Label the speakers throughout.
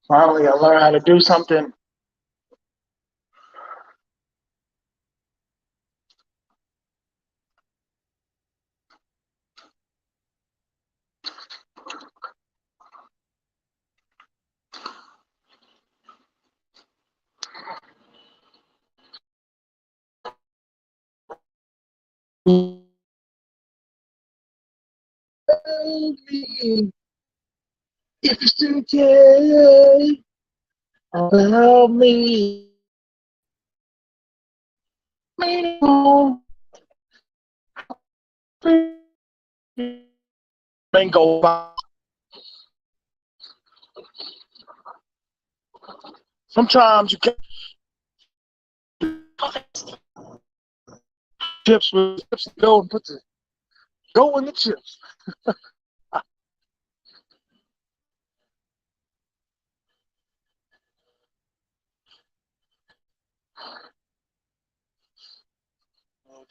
Speaker 1: Finally, I learned how to do something. Me, if you still care about me, mango. Sometimes you get chips with chips and go and put the go in the chips.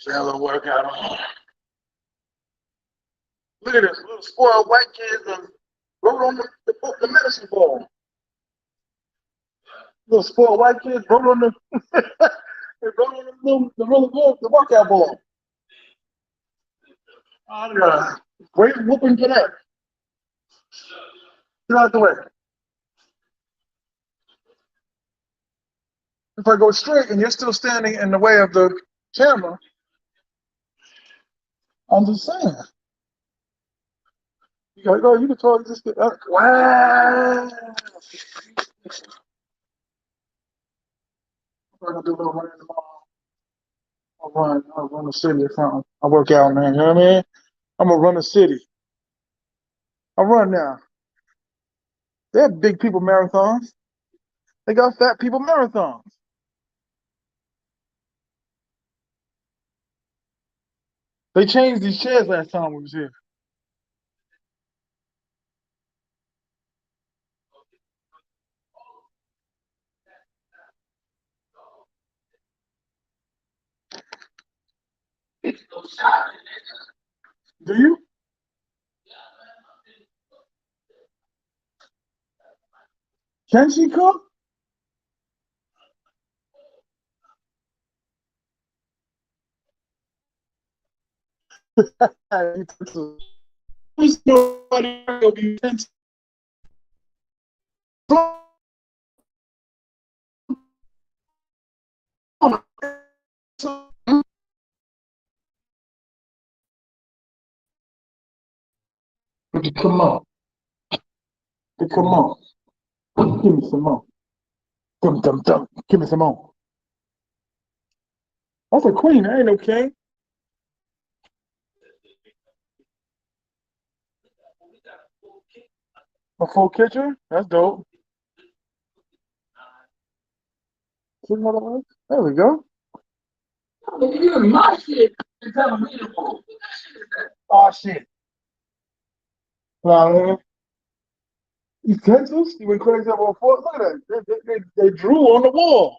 Speaker 1: Jello workout on. Look at this little spoiled white kids wrote on the medicine ball. Little spoiled white kids wrote on the they wrote on the workout ball. Great whooping for that. Get out the way. If I go straight and you're still standing in the way of the camera, I'm just saying. You gotta go, you can talk, just get up. Wow. I'm gonna do a little running tomorrow. I'll run the city or something. I work out, man. You know what I mean? I'm gonna run the city. I run now. They have big people marathons. They got fat people marathons. They changed these chairs last time we was here. Do you? Can she cook? Nobody will be intense. Come on. Come on. Give me some more. Dum dum dum. Give me some more. That's a queen. I ain't no king. A full kitchen? That's dope. See how that works? There we go. You're my shit. You're telling me to move. Oh shit. Utensils? You went crazy over a fork? Look at that. They drew on the wall.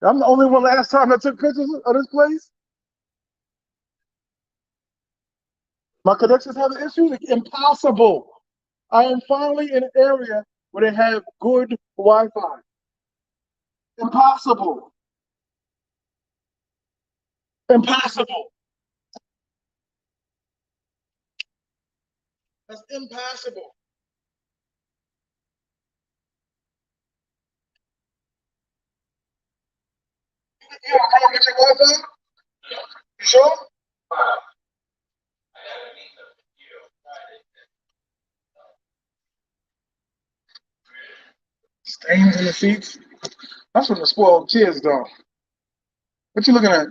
Speaker 1: I'm the only one last time that took pictures of this place. My connections have an issue. It's impossible. I am finally in an area where they have good Wi-Fi. Impossible. Impossible. That's impossible. You have a problem with your Wi-Fi? You sure? Stains in the seats. That's from the spoiled kids, though. What you looking at?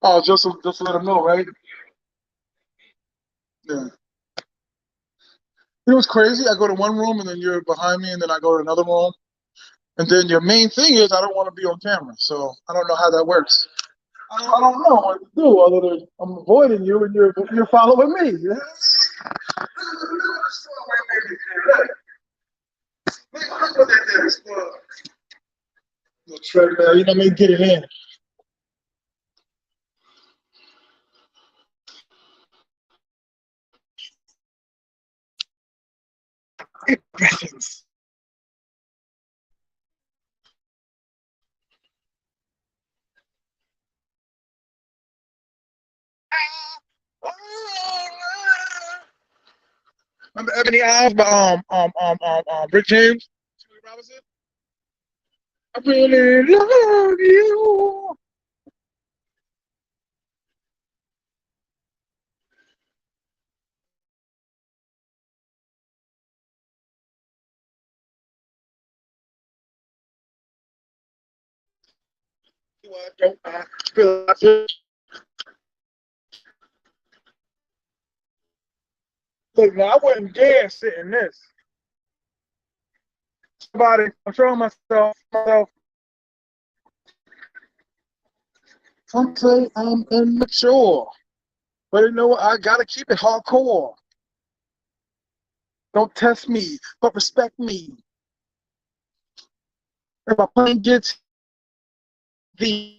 Speaker 1: Oh, just to let them know, right? Yeah. You know what's crazy? I go to one room and then you're behind me, and then I go to another room, and then your main thing is I don't want to be on camera, so I don't know how that works. I don't know what to do other than I'm avoiding you and you're following me. You know? Treadmill, you know what I mean? Get it in. Impressions. Remember Ebony Eyes by Rick James? I really love you. I feel like look, now I wouldn't dare sit in this. I'm showing myself. Some say I'm immature, but you know what? I gotta keep it hardcore. Don't test me, but respect me. If my plane gets the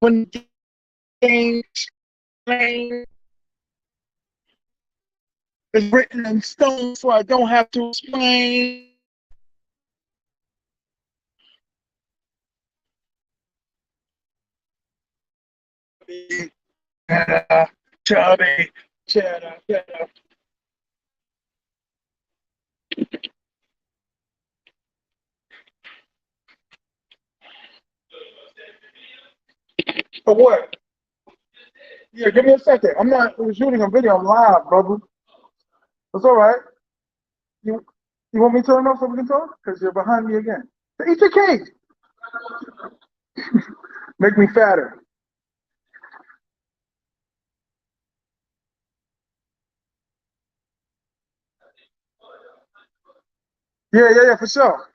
Speaker 1: when the game plane is written in stone, so I don't have to explain. Cheddar, cheddar, cheddar, cheddar. For what? Yeah, give me a second. I'm not shooting a video. I'm live, brother. It's all right. You you want me to turn off so we can talk? Because you're behind me again. Eat your cake. Make me fatter. Yeah, for sure.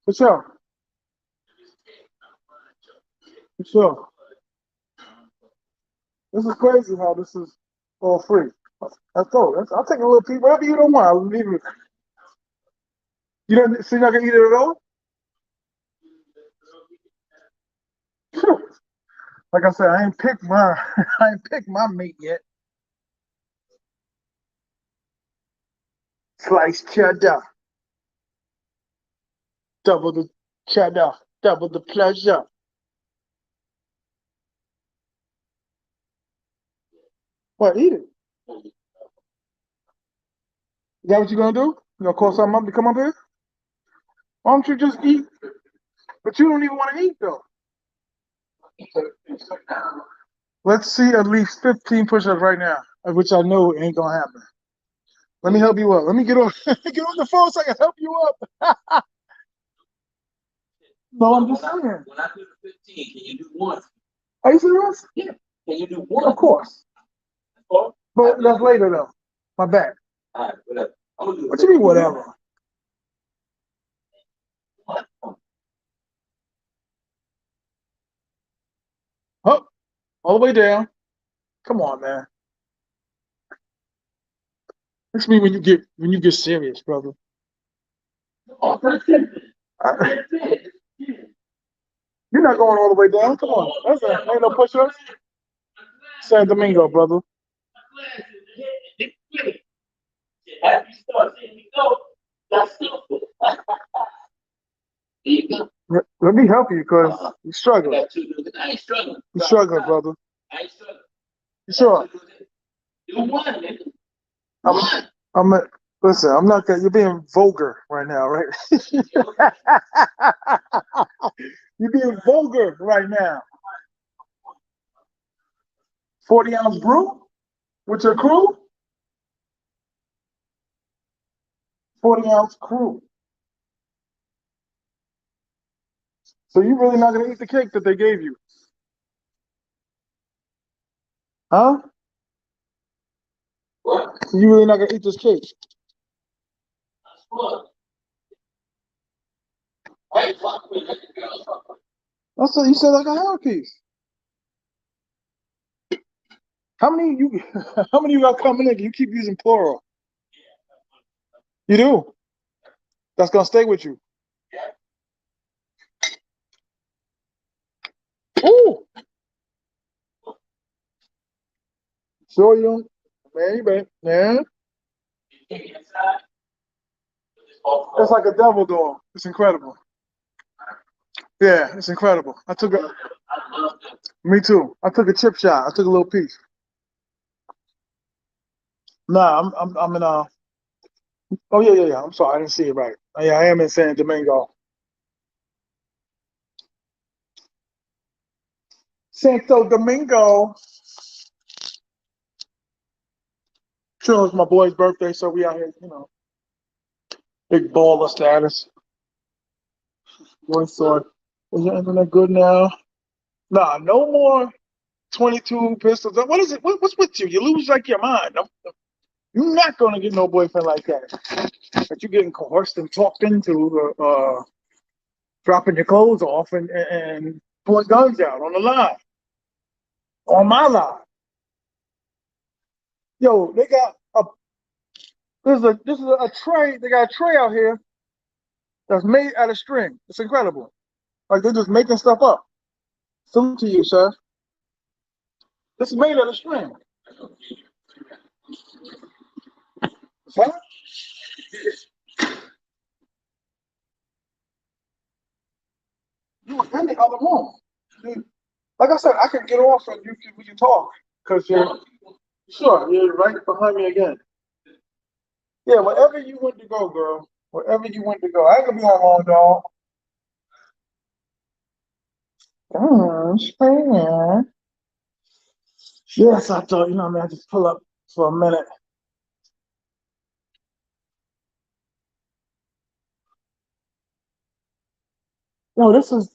Speaker 1: For sure. For sure. This is crazy how this is all free. That's all. I'll take a little piece. Whatever you don't want, I'll leave it. You don't, so you're not gonna eat it at all? Like I said, I ain't picked my I ain't picked my meat yet. Sliced cheddar, double the cheddar, double the pleasure. What? Eat it. Is that what you're gonna do? You gonna call something up to come up here? Why don't you just eat? But you don't even want to eat though. Let's see at least 15 push-ups right now, which I know ain't gonna happen. Let me help you up. Let me get on get on the phone so I can help you up. No, I'm just saying. When I do the 15, can you do one? Are you serious? Yeah. Can you do one? Of course. But that's later though. My bad. All right, whatever. What you mean whatever? Oh, all the way down. Come on, man. That's me when you get serious, brother. You're not going all the way down. Come on. Ain't no push-ups. Santo Domingo, brother. Let me help you because you're struggling. You're struggling, brother. You sure? I'm, listen, I'm not gonna, you're being vulgar right now, right? You're being vulgar right now. 40-ounce brew with your crew? 40-ounce crew. So you really not gonna eat the cake that they gave you? Huh? So you really not gonna eat this cake? That's what you said like a half piece. How many you how many you got coming in? You keep using plural. You do. That's gonna stay with you. Ooh. Show you, maybe, yeah. It's like a devil dog. It's incredible. Yeah, it's incredible. Me too. I took a chip shot. I took a little piece. Nah, I'm in oh yeah, yeah, yeah. I'm sorry, I didn't see it right. Yeah, I am in San Domingo. Santo Domingo. Sure, it's my boy's birthday, so we out here, big baller status. Boy saw it. Is your internet good now? Nah, no more 22 pistols. What is it? What's with you? You lose like your mind. You're not gonna get no boyfriend like that. But you're getting coerced and talked into dropping your clothes off and pulling guns out on the line, on my line. Yo, they got a this is a tray. They got a tray out here that's made out of string. It's incredible. Like they're just making stuff up. Salute to you, sir. This is made out of string. Huh? You were in the other room. Like I said, I can get off and we can talk because you're sure you're right behind me again. Yeah, wherever you went to go, girl. Wherever you went to go. I ain't gonna be on long, dog. Yeah. Yes, I thought, I mean, I just pull up for a minute. Yo, this is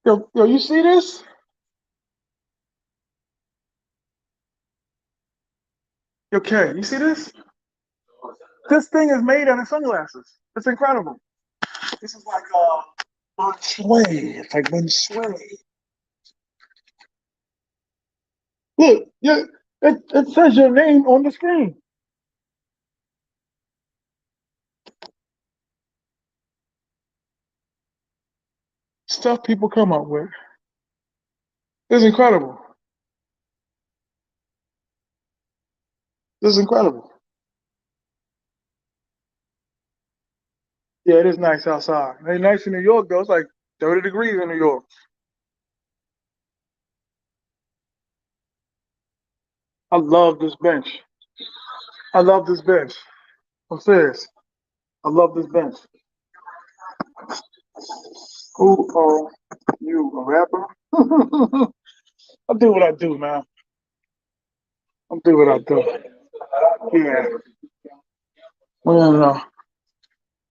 Speaker 1: yo, you see this? Okay, you see this? This thing is made out of sunglasses. It's incredible. This is like feng shui. It's like feng shui. Look, yeah, it says your name on the screen. Stuff people come up with. It's incredible. This is incredible. Yeah, it is nice outside. It ain't nice in New York though. It's like 30 degrees in New York. I love this bench. I love this bench. I'm serious. I love this bench. Who are you, a rapper? I do what I do, man. I do what I do. Yeah. Well,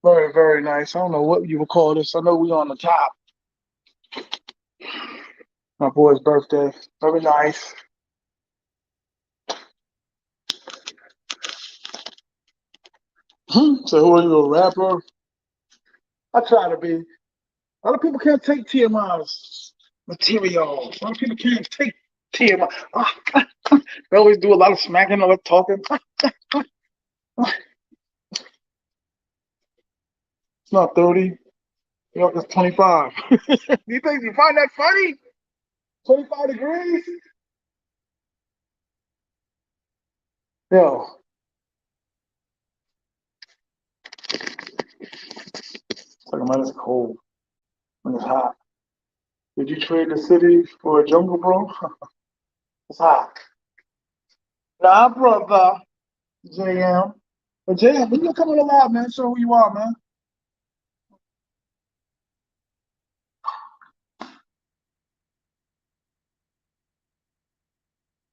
Speaker 1: very, very nice. I don't know what you would call this. I know we on the top. My boy's birthday. Very nice. So who are you, a rapper? I try to be. A lot of people can't take TMI's material. A lot of people can't take TMI. They always do a lot of smacking, a lot of talking. It's not 30. New York is 25. You think you find that funny? 25 degrees? Yo, talking about it's cold when it's hot. Did you trade the city for a jungle, bro? It's hot. Nah, brother. JM. But JM, when you coming alive, man, show who you are, man.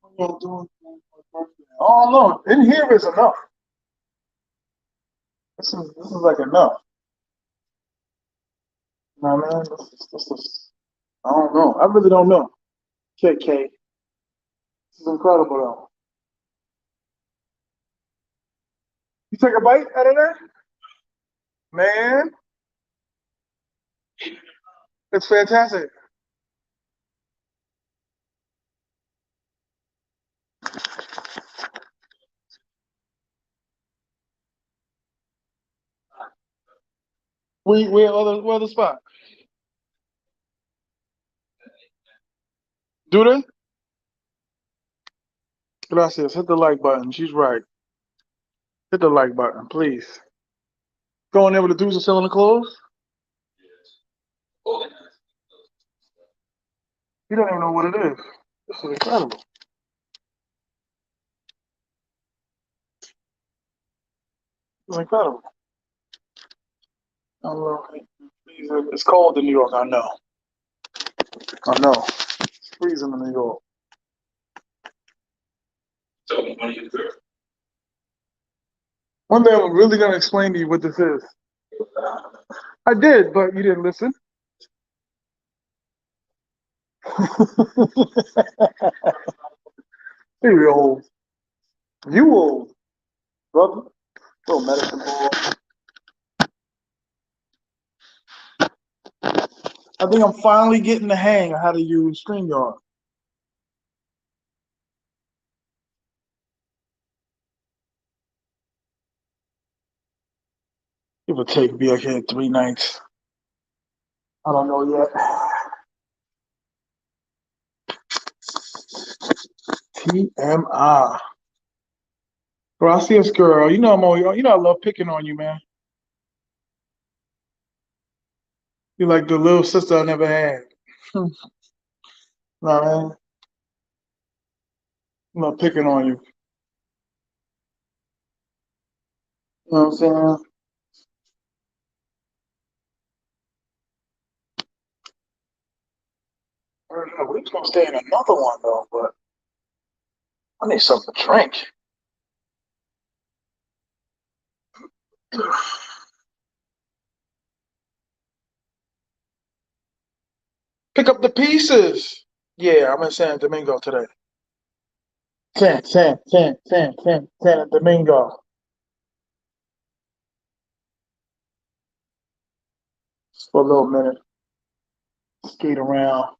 Speaker 1: What you doing for your birthday? Oh, no. In here is enough. This is like enough. You know what I mean? This is, I don't know. I really don't know. KK. This is incredible, though. You take a bite out of that? Man, it's fantastic. Where other spot? Do they? Gracias. Hit the like button. She's right. Hit the like button, please. Going there with the dudes are selling the clothes? You don't even know what it is. This is incredible. It's incredible. I love it. It's cold in New York, I know. I know. It's freezing in New York. One day I'm really gonna explain to you what this is. I did, but you didn't listen. You're old. You old, brother. Little medicine ball. I think I'm finally getting the hang of how to use StreamYard. It would take me up here 3 nights. I don't know yet. T.M.I. Gracias, girl. You know I'm always, you know I love picking on you, man. You're like the little sister I never had. Nah, man. I love picking on you. You know what I'm saying? We was gonna stay in another one though, but I need something to drink. Pick up the pieces. Yeah, I'm in San Domingo today. San Domingo. Just for a little minute. Skate around.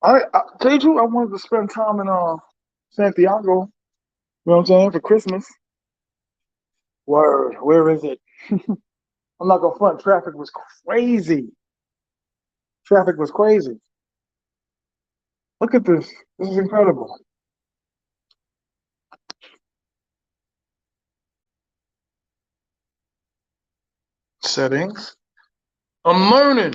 Speaker 1: I tell you, the truth, I wanted to spend time in Santiago. You know what I'm saying? For Christmas. Word. Where is it? I'm not gonna front. Traffic was crazy. Traffic was crazy. Look at this. This is incredible. Settings. I'm learning.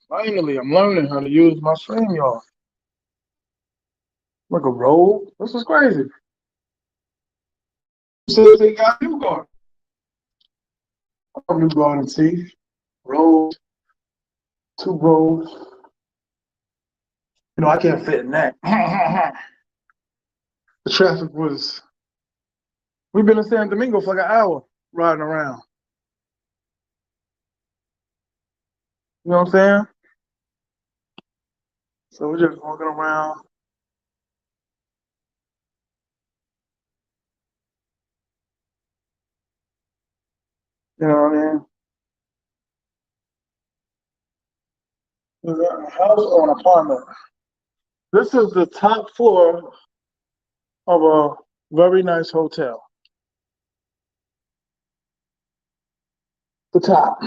Speaker 1: Finally, I'm learning how to use my StreamYard. Like a roll. This is crazy. So they got new guard. New guard and see. Rolls, 2 rolls. You know, I can't fit in that. The traffic was. We've been in San Domingo for like an hour riding around. You know what I'm saying? So we're just walking around. You know what I mean? Is that a house or an apartment? This is the top floor of a very nice hotel. The top.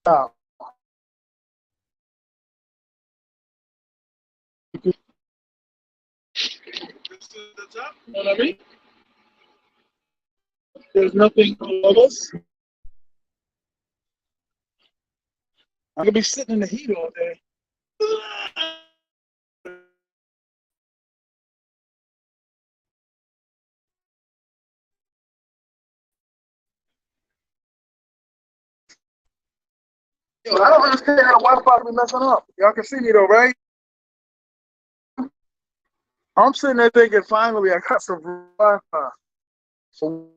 Speaker 1: Top. This is the top. You know what I mean? There's nothing above us. I could be sitting in the heat all day. Yo, I don't understand how the Wi-Fi be messing up. Y'all can see me though, right? I'm sitting there thinking, finally, I got some Wi-Fi. So,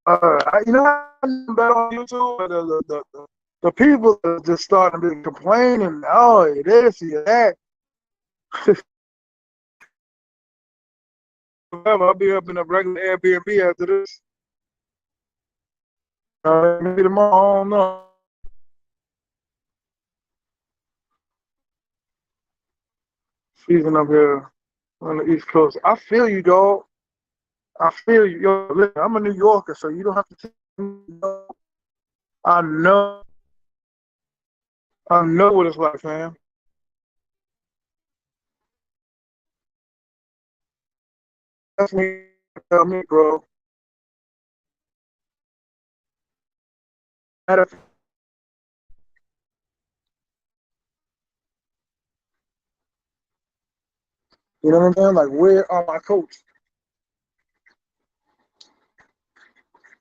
Speaker 1: You know, I'm better on YouTube, but the people are just starting to be complaining. Oh, this, that. I'll be up in a regular Airbnb after this. Maybe tomorrow. I don't know. Season up here on the East Coast. I feel you, dog. I feel you. Yo, listen, I'm a New Yorker, so you don't have to tell me. I know. I know what it's like, man. That's me. Tell me, bro. You know what I'm saying? Like, where are my coats?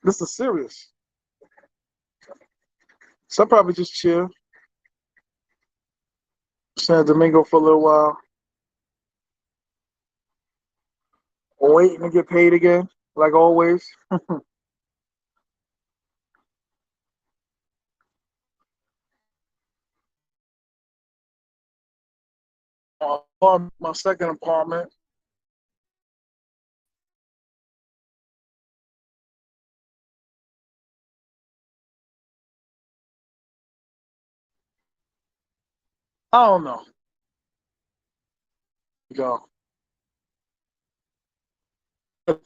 Speaker 1: This is serious. So I probably just chill, Santo Domingo for a little while, waiting to get paid again, like always. My second apartment. I don't know. Go.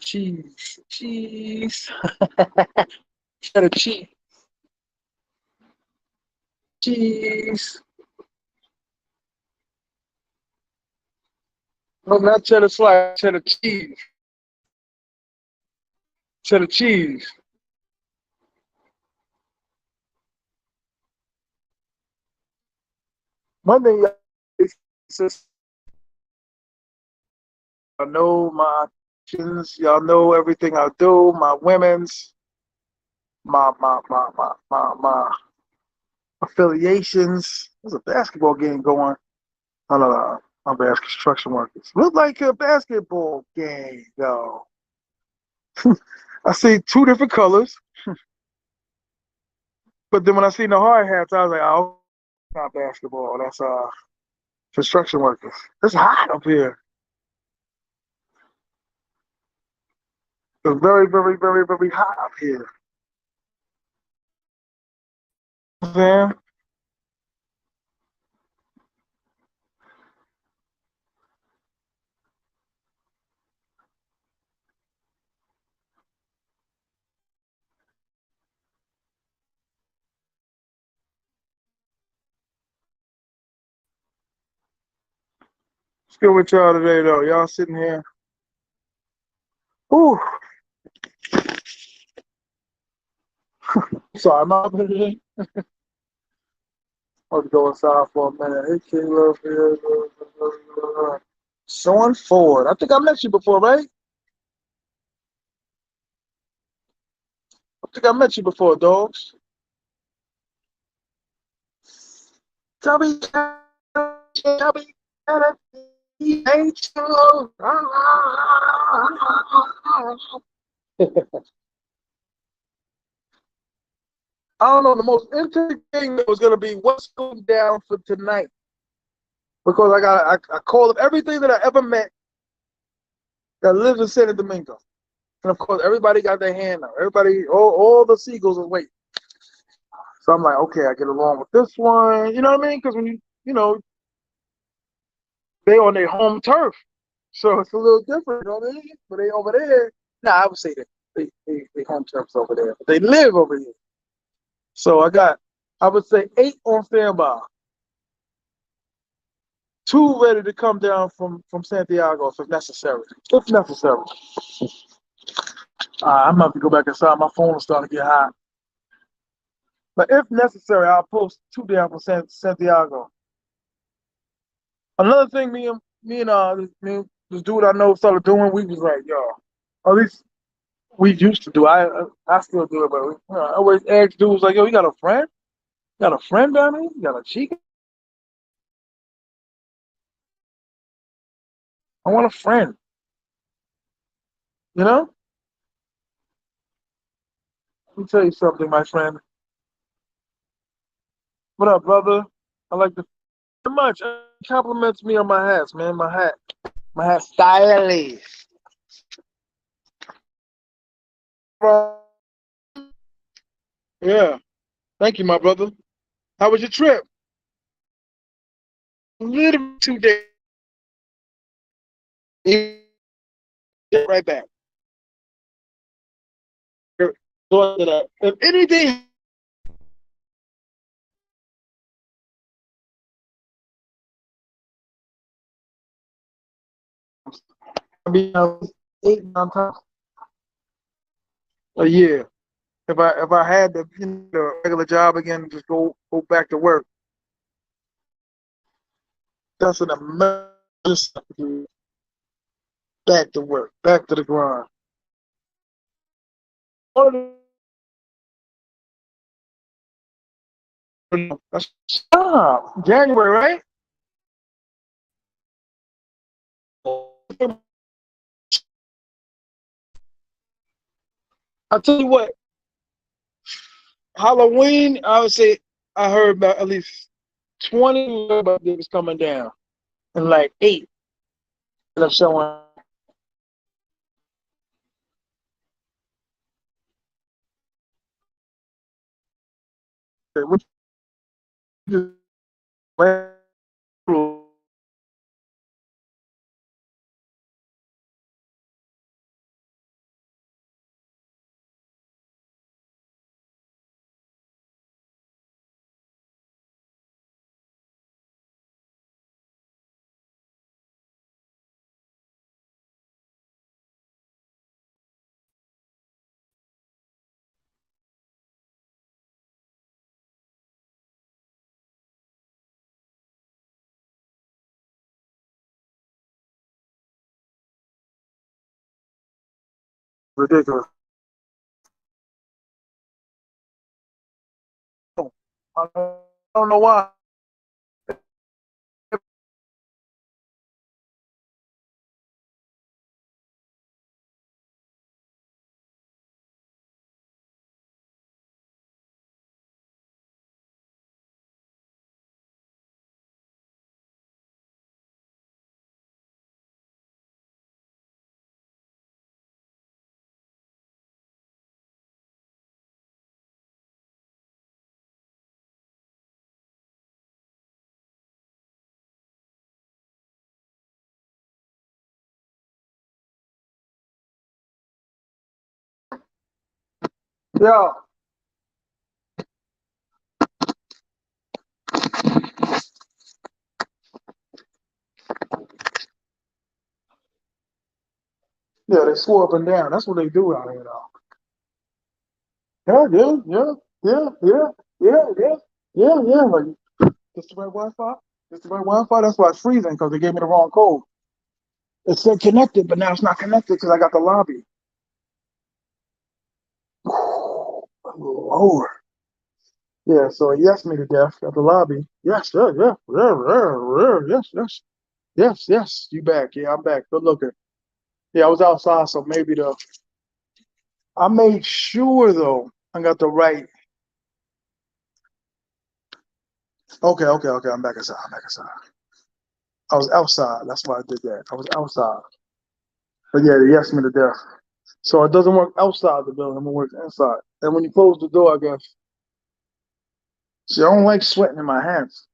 Speaker 1: Cheese. Cheese. Cheddar cheese. Cheese. No, not cheddar slice, cheddar cheese. Cheddar cheese. One thing is I know my actions, y'all know everything I do, my women's, my affiliations. There's a basketball game going. I don't know. My bad, construction workers. Look like a basketball game, though. I see two different colors, but then when I seen the hard hats, I was like, oh, not basketball. That's construction workers. It's hot up here. It's very, very, very, very hot up here. Man, what's good with y'all today, though? Y'all sitting here. Ooh, sorry, I'm out here today. I'll go inside for a minute. Hey, King Love here. Sean Ford. I think I met you before, right? I think I met you before, dogs. Chubby, chubby, ain't you? I don't know. The most interesting thing that was going to be what's going down for tonight because I called up everything that I ever met that lives in Santo Domingo, and of course everybody got their hand up. Everybody, all the seagulls are waiting. So I'm like, okay, I get along with this one. You know what I mean? Because when you know, they on their home turf, so it's a little different. You know what I mean? But they over there. Nah, I would say that they home turfs over there, but they live over here. So I would say 8 on standby, 2 ready to come down from Santiago if necessary. If necessary. I'm about to go back inside. My phone is starting to get hot. But if necessary, I'll post 2 down from Santiago. Another thing, this dude I know started doing. We was like, yo, at least we used to do. I still do it, but I always ask dudes like, yo, you got a friend? You got a friend down here? You got a chica? I want a friend. You know? Let me tell you something, my friend. What up, brother? I like the very much. Compliments me on my hats, man. My hat stylish. Yeah. Thank you, my brother. How was your trip? Literally 2 days. Right back. If anything, I'll be 8 9 times a year. If I had the regular job again, and just go back to work. That's an emergency. Back to work, back to the grind. Stop. January, right? I'll tell you what, Halloween, I would say I heard about at least 20 about niggas coming down. And like 8 that are showing. Which is ridiculous. I don't know why. Yeah, yeah, they swore up and down. That's what they do out here, though. Yeah, yeah, yeah, yeah, yeah, yeah, yeah, yeah, yeah. Like, this the right Wi-Fi? This the right Wi-Fi? That's why it's freezing because they gave me the wrong code. It said connected, but now it's not connected because I got the lobby. Lord. Yeah, so he asked me to death at the lobby. Yes, yeah, yeah, yeah, yeah, yeah, yes, yes, yes, yes. You back? Yeah, I'm back. Good looking. Yeah, I was outside, so maybe the. I made sure though I got the right. Okay, okay, okay. I'm back inside. I'm back inside. I was outside. That's why I did that. I was outside. But yeah, they asked me to death. So it doesn't work outside the building. It works inside. And when you close the door, I guess. See, I don't like sweating in my hands.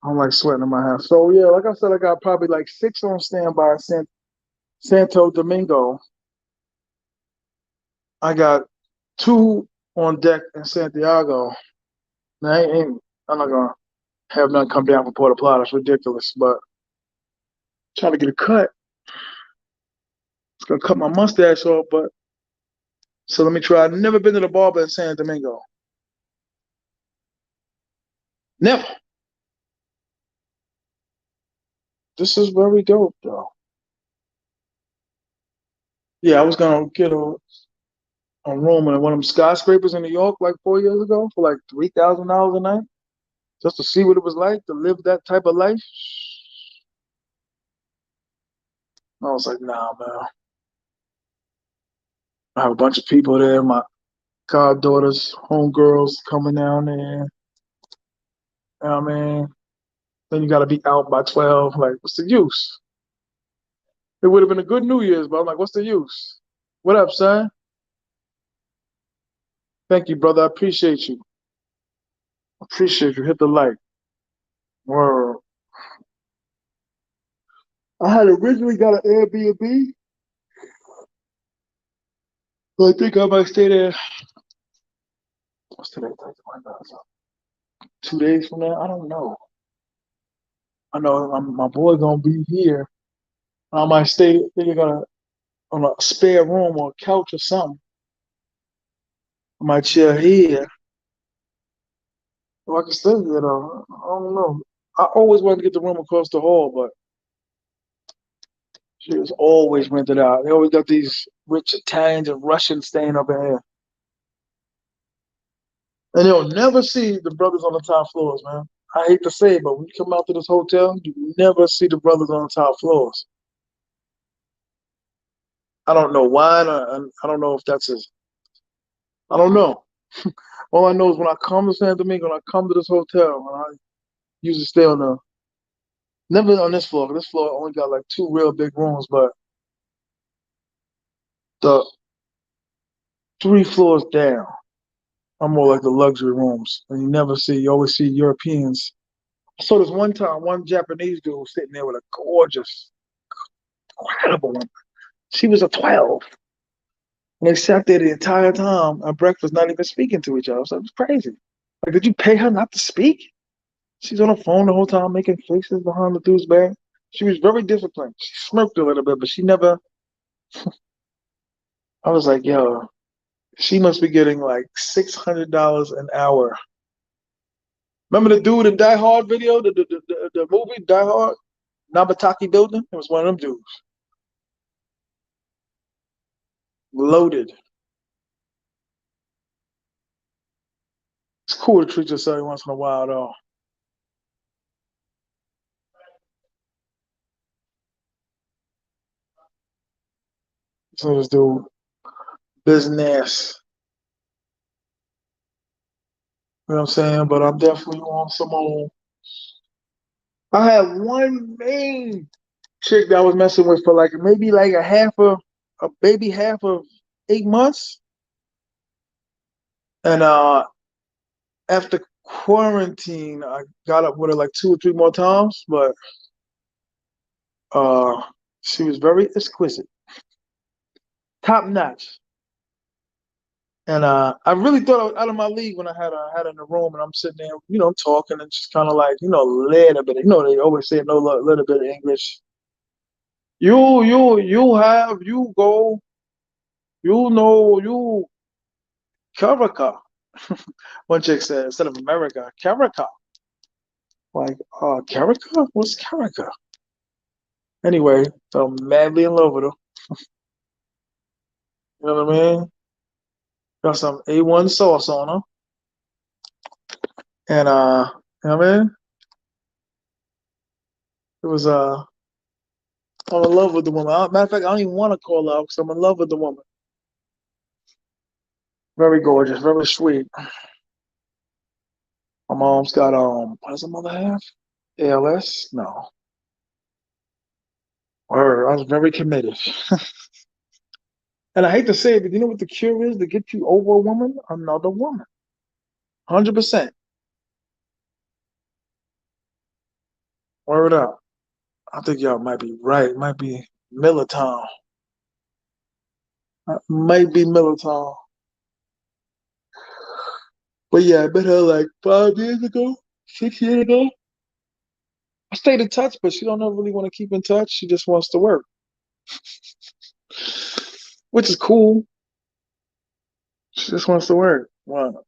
Speaker 1: I don't like sweating in my hands. So yeah, like I said, I got probably like 6 on standby. Santo Domingo. I got 2 on deck in Santiago. Now, I'm not gonna have none come down from Puerto Plata. It's ridiculous. But trying to get a cut. It's gonna cut my mustache off. But so let me try. I've never been to the barber in San Domingo. Never. This is very dope, though. Yeah, I was gonna get a room in one of them skyscrapers in New York like 4 years ago for like $3,000 a night, just to see what it was like to live that type of life. I was like, nah, man. I have a bunch of people there. My goddaughters, homegirls coming down there. You know what I mean? Then you got to be out by 12. Like, what's the use? It would have been a good New Year's, but I'm like, what's the use? What up, son? Thank you, brother. I appreciate you. Appreciate you. Hit the like. Word. I had originally got an Airbnb, but I think I might stay there. What's today? 2 days from now? I don't know. I know my boy gonna be here. I might stay. Think I got on a spare room or a couch or something. I might chill here. Or I can stay here though. I don't know. I always wanted to get the room across the hall, but she was always rented out. They always got these rich Italians and Russians staying up in here. And you'll never see the brothers on the top floors, man. I hate to say it, but when you come out to this hotel, you never see the brothers on the top floors. I don't know why. I don't know if that's his. I don't know. All I know is when I come to Santo Domingo, when I come to this hotel, and I usually stay on the never on this floor. This floor only got like two real big rooms, but the three floors down are more like the luxury rooms, and you always see Europeans. I saw this one time, one Japanese dude sitting there with a gorgeous, incredible woman. She was a 12. And they sat there the entire time at breakfast, not even speaking to each other. So it was crazy. Like, did you pay her not to speak? She's on the phone the whole time making faces behind the dude's back. She was very disciplined. She smirked a little bit, but she never. I was like, yo, she must be getting like $600 an hour. Remember the dude in Die Hard video, the movie Die Hard, Nabataki building? It was one of them dudes, loaded. It's cool to treat yourself every once in a while, though. So this dude, business. You know what I'm saying? But I'm definitely on some old. I had one main chick that I was messing with for like maybe like a baby half of 8 months. And after quarantine, I got up with her like two or three more times, but uh she was very exquisite, top notch. And I really thought I was out of my league when I had her in the room and I'm sitting there, talking and just kind of like, a little bit. They always say no little bit of English. You go, you Carica. One chick said instead of America, Carica. Like, Carica? What's Carica? Anyway, so I'm madly in love with her. You know what I mean? Got some A1 sauce on her. And you know what I mean? It was I'm in love with the woman. Matter of fact, I don't even want to call her out because I'm in love with the woman. Very gorgeous, very sweet. My mom's got what does her mother have? ALS? No. Or I was very committed. And I hate to say it, but you know what the cure is to get you over a woman? Another woman. 100%. Word up. I think y'all might be right. Might be Militown. Might be Militown. But yeah, I met her like 5 years ago, 6 years ago. I stayed in touch, but she don't ever really want to keep in touch. She just wants to work, which is cool. She just wants to work. Well,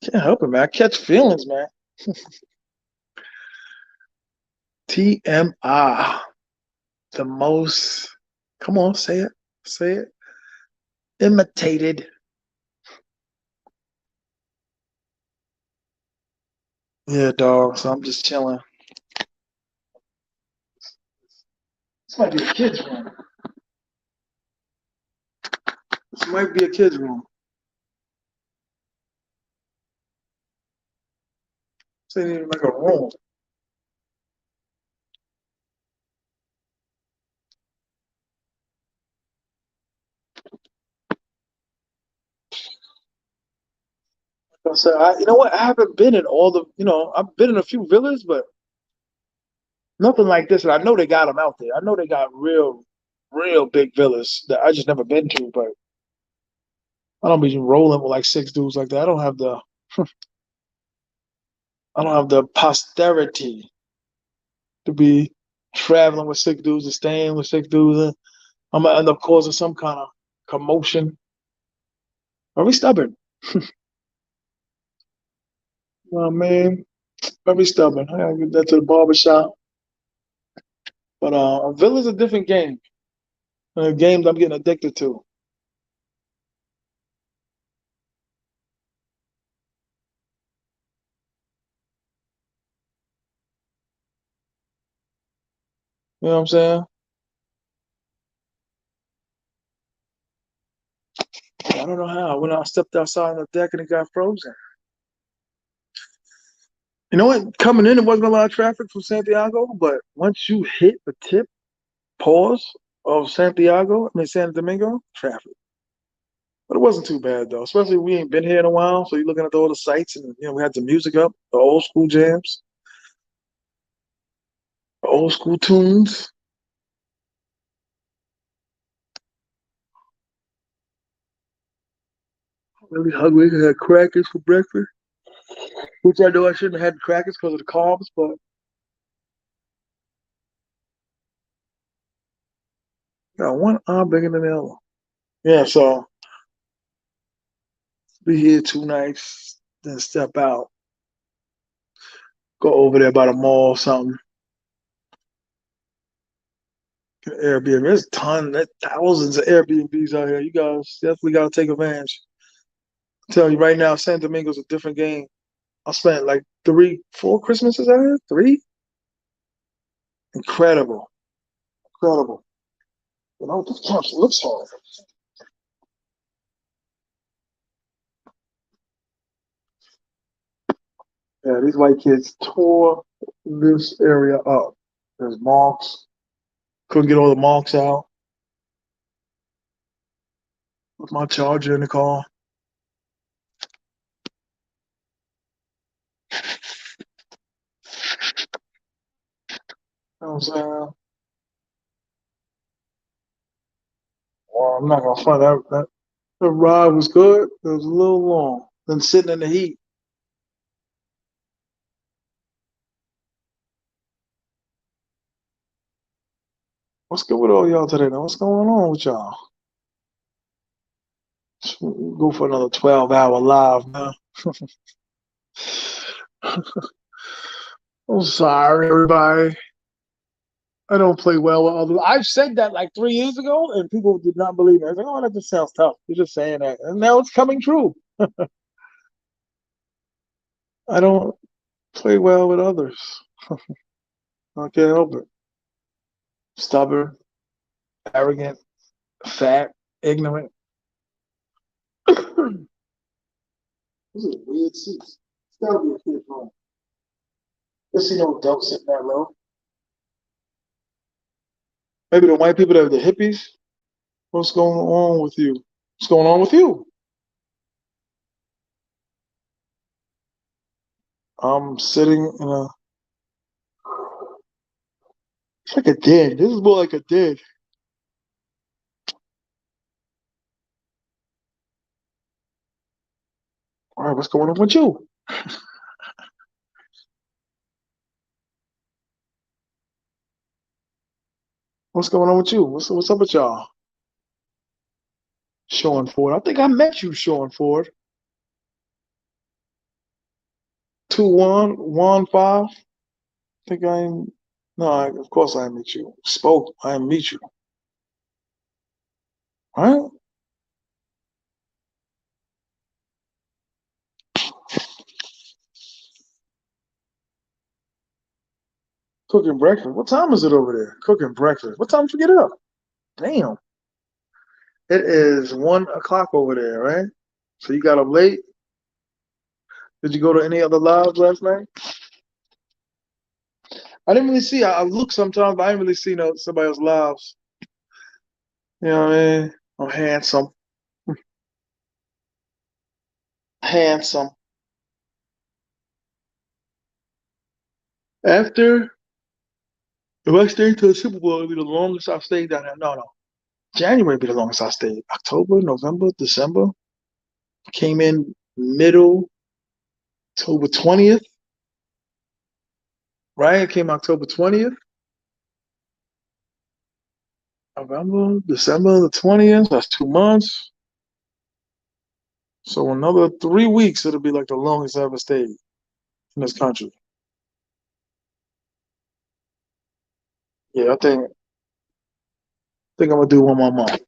Speaker 1: can't help it, man. I catch feelings, man. T.M.I. The most, come on, say it. Say it. Imitated. Yeah, dog. So I'm just chilling. This might be a kid's room. This might be a kid's room. This ain't even like a room. I said, you know what? I haven't been in all the, I've been in a few villas, but nothing like this. And I know they got them out there. I know they got real big villas that I just never been to, but I don't be rolling with like six dudes like that. I don't have the posterity to be traveling with six dudes and staying with six dudes. And I'm gonna end up causing some kind of commotion. Very stubborn. Oh man, very stubborn. I gotta get that to the barber shop. But a villa's a different game. A game that I'm getting addicted to. You know what I'm saying? I don't know how. When I stepped outside on the deck and it got frozen. You know what? Coming in, it wasn't a lot of traffic from Santiago, but once you hit the tip, pause of Santo Domingo, traffic. But it wasn't too bad though. Especially we ain't been here in a while, so you're looking at all the sights, and we had the music up, the old school jams, the old school tunes. Really hungry. I had crackers for breakfast, which I know I shouldn't have had crackers because of the carbs, but got one arm bigger than the other. Yeah, so be here 2 nights, then step out, go over there by the mall, or something. Get an Airbnb. There's thousands of Airbnbs out here. You guys definitely got to take advantage. I'm telling you right now, San Domingo's a different game. I spent like 4 Christmases out here. Three? Incredible. Incredible. This couch looks hard. Yeah, these white kids tore this area up. There's marks. Couldn't get all the marks out. With my charger in the car. You know what I'm saying? Well, I'm not gonna front that. The ride was good. It was a little long. Then sitting in the heat. What's good with all y'all today? Now, what's going on with y'all? Go for another 12-hour live, man. I'm sorry, everybody. I don't play well with others. I've said that like 3 years ago, and people did not believe me. I was like, "Oh, that just sounds tough." You're just saying that, and now it's coming true. I don't play well with others. I can't help it. Stubborn, arrogant, fat, ignorant. This is a weird seat. It's gotta be a kid's room. Let's see no adults sitting that low. Maybe the white people that are the hippies. What's going on with you? What's going on with you? I'm sitting in a. It's like a den. This is more like a den. All right, what's going on with you? What's going on with you? What's up with y'all? Sean Ford. I think I met you, Sean Ford. 2-1-1-5. Think I am. No, of course I meet you. Spoke. I meet you. All right. Cooking breakfast. What time is it over there? Cooking breakfast. What time did you get up? Damn. It is 1 o'clock over there, right? So you got up late. Did you go to any other lives last night? I didn't really see. I look sometimes, but I didn't really see somebody else's lives. You know what I mean? I'm handsome, handsome. After if I stayed to the Super Bowl, it'd be the longest I've stayed down there. No, no. January would be the longest I stayed. October, November, December. Came in middle October 20th, right? It came October 20th. November, December the 20th. That's 2 months. So another 3 weeks, it'll be like the longest I ever stayed in this country. Yeah, I think I'm gonna do one more month.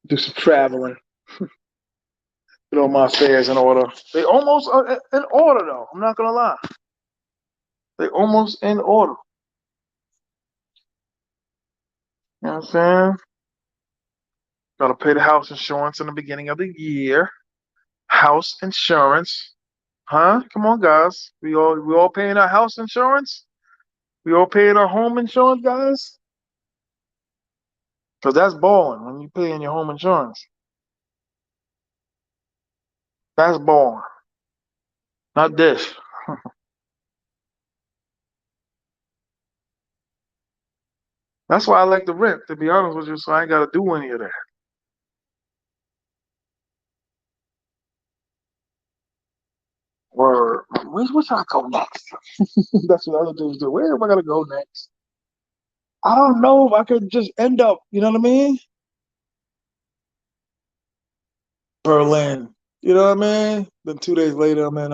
Speaker 1: Do some traveling. Get all my affairs in order. They almost are in order though. I'm not gonna lie. They almost in order. You know what I'm saying? Gotta pay the house insurance in the beginning of the year. House insurance. Huh? Come on, guys. We all paying our house insurance? We all paying our home insurance, guys? Because that's balling when you paying your home insurance. That's balling. Not this. That's why I like to rent, to be honest with you, so I ain't gotta do any of that. Or where should I go next? That's what other dudes do. Where am I gonna go next? I don't know if I could just end up, you know what I mean? Berlin. You know what I mean? Then 2 days later I'm in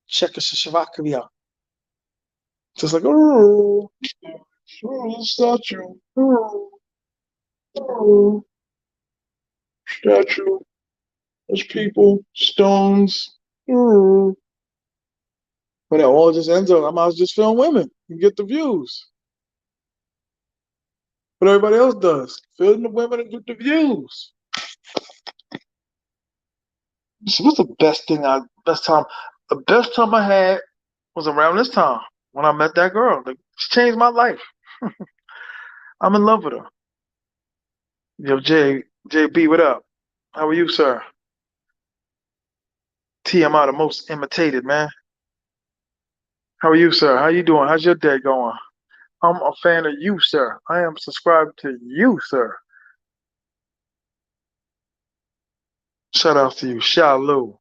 Speaker 1: Czechoslovakia. Just like, oh, statue. Oh, statue. There's people, stones. Oh. But it all just ends up, I might as well just film women and get the views. What everybody else does. Film the women and get the views. So what's the best time? The best time I had was around this time when I met that girl. Like, she changed my life. I'm in love with her. Yo, JB, what up? How are you, sir? T.M.I, the most imitated, man. How are you, sir? How you doing? How's your day going? I'm a fan of you, sir. I am subscribed to you, sir. Shout out to you, Shalu.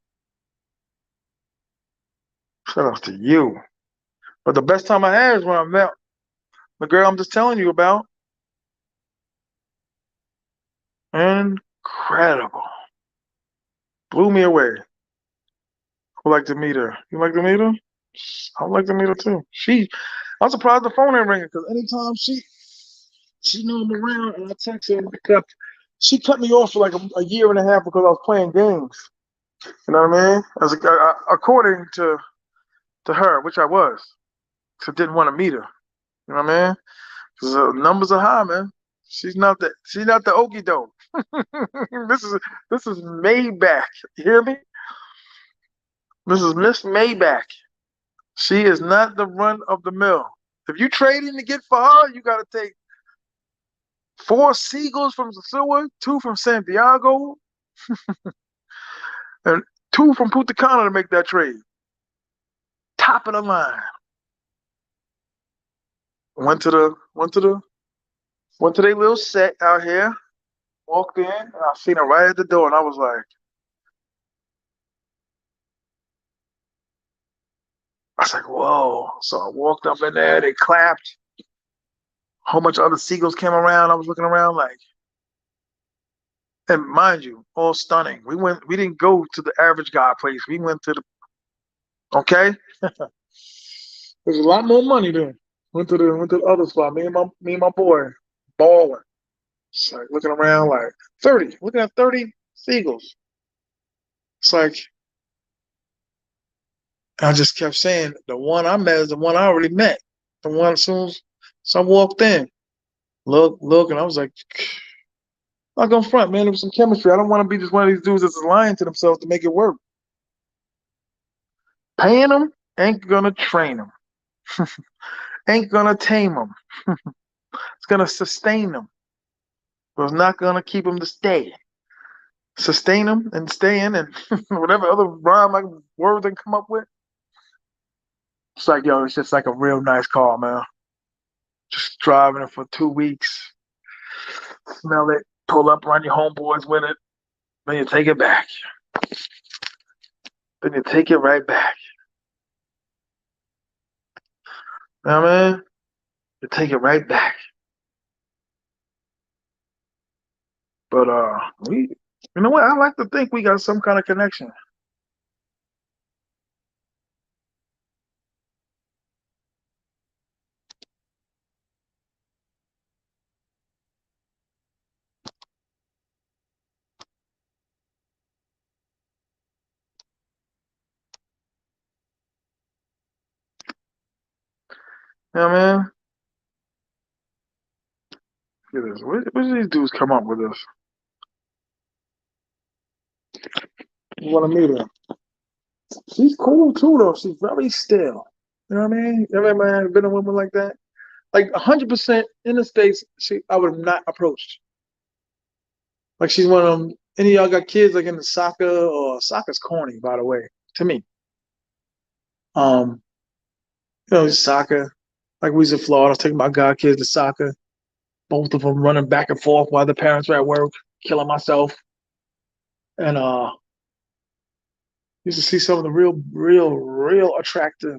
Speaker 1: Shout out to you. But the best time I had is when I met the girl I'm just telling you about. Incredible. Blew me away. Would like to meet her. You like to meet her? I'd like to meet her too. I'm surprised the phone ain't ringing because anytime she knew I'm around and I text her, she cut me off for like a year and a half because I was playing games. You know what I mean? According to her, which I was, so didn't want to meet her. You know what I mean? Because numbers are high, man. She's not the okie doke. this is Maybach. You hear me? This is Miss Maybach. She is not the run of the mill. If you trade in to get for her, you got to take 4 seagulls from the sewer, 2 from Santiago, and 2 from Punta Cana to make that trade. Top of the line. Went to their little set out here. Walked in, and I seen her right at the door, and I was like, whoa. So I walked up in there, they clapped. A whole bunch of other seagulls came around. I was looking around like, and mind you, all stunning. We didn't go to the average guy place. We went to the, okay? There's a lot more money there. Went to the other spot. Me and my boy, balling. It's like looking around like 30, looking at 30 seagulls. It's like, I just kept saying the one I met is the one I already met. And one soon, so I walked in, look, and I was like, not gonna front, man. There was some chemistry. I don't want to be just one of these dudes that's lying to themselves to make it work. Paying them ain't gonna train them, ain't gonna tame them. It's gonna sustain them, but it's not gonna keep them to stay. Sustain them and stay in, and whatever other rhyme like word they come up with. It's like, yo, it's just like a real nice car, man. Just driving it for 2 weeks, smell it, pull up, run your homeboys with it, then you take it back. Then you take it right back. You know what I mean? You take it right back. But we, you know what? I like to think we got some kind of connection. You know what I mean? Look at this. Where did these dudes come up with this? You want to meet her? She's cool too, though. She's very still. You know what I mean? You ever man been a woman like that? Like 100% in the States, I would have not approached. Like she's one of them. Any of y'all got kids like into soccer or soccer's corny, by the way, to me. Um, soccer. Like we was in Florida, I was taking my god kids to soccer. Both of them running back and forth while the parents were at work, killing myself. And used to see some of the real attractive,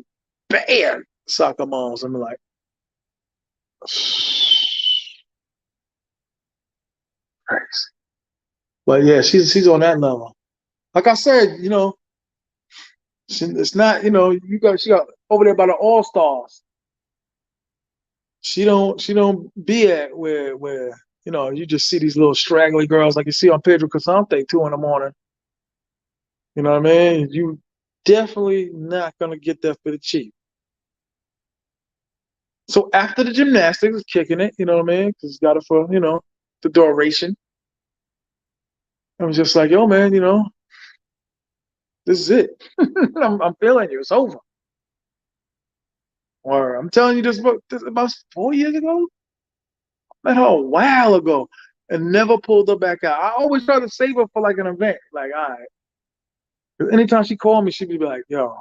Speaker 1: bad soccer moms. I'm like, crazy. But yeah, she's on that level. Like I said, it's not, she got over there by the All Stars. She don't be at where you just see these little straggly girls like you see on Pedro Casante 2 in the morning. You know what I mean? You definitely not gonna get that for the cheap. So after the gymnastics, kicking it, you know what I mean? Because it's got it for the duration. I was just like, yo, man, this is it. I'm feeling you. It's over. Or I'm telling you this about 4 years ago. Met her a while ago and never pulled her back out. I always try to save her for like an event. Like, all right. 'Cause anytime she called me, she'd be like, yo,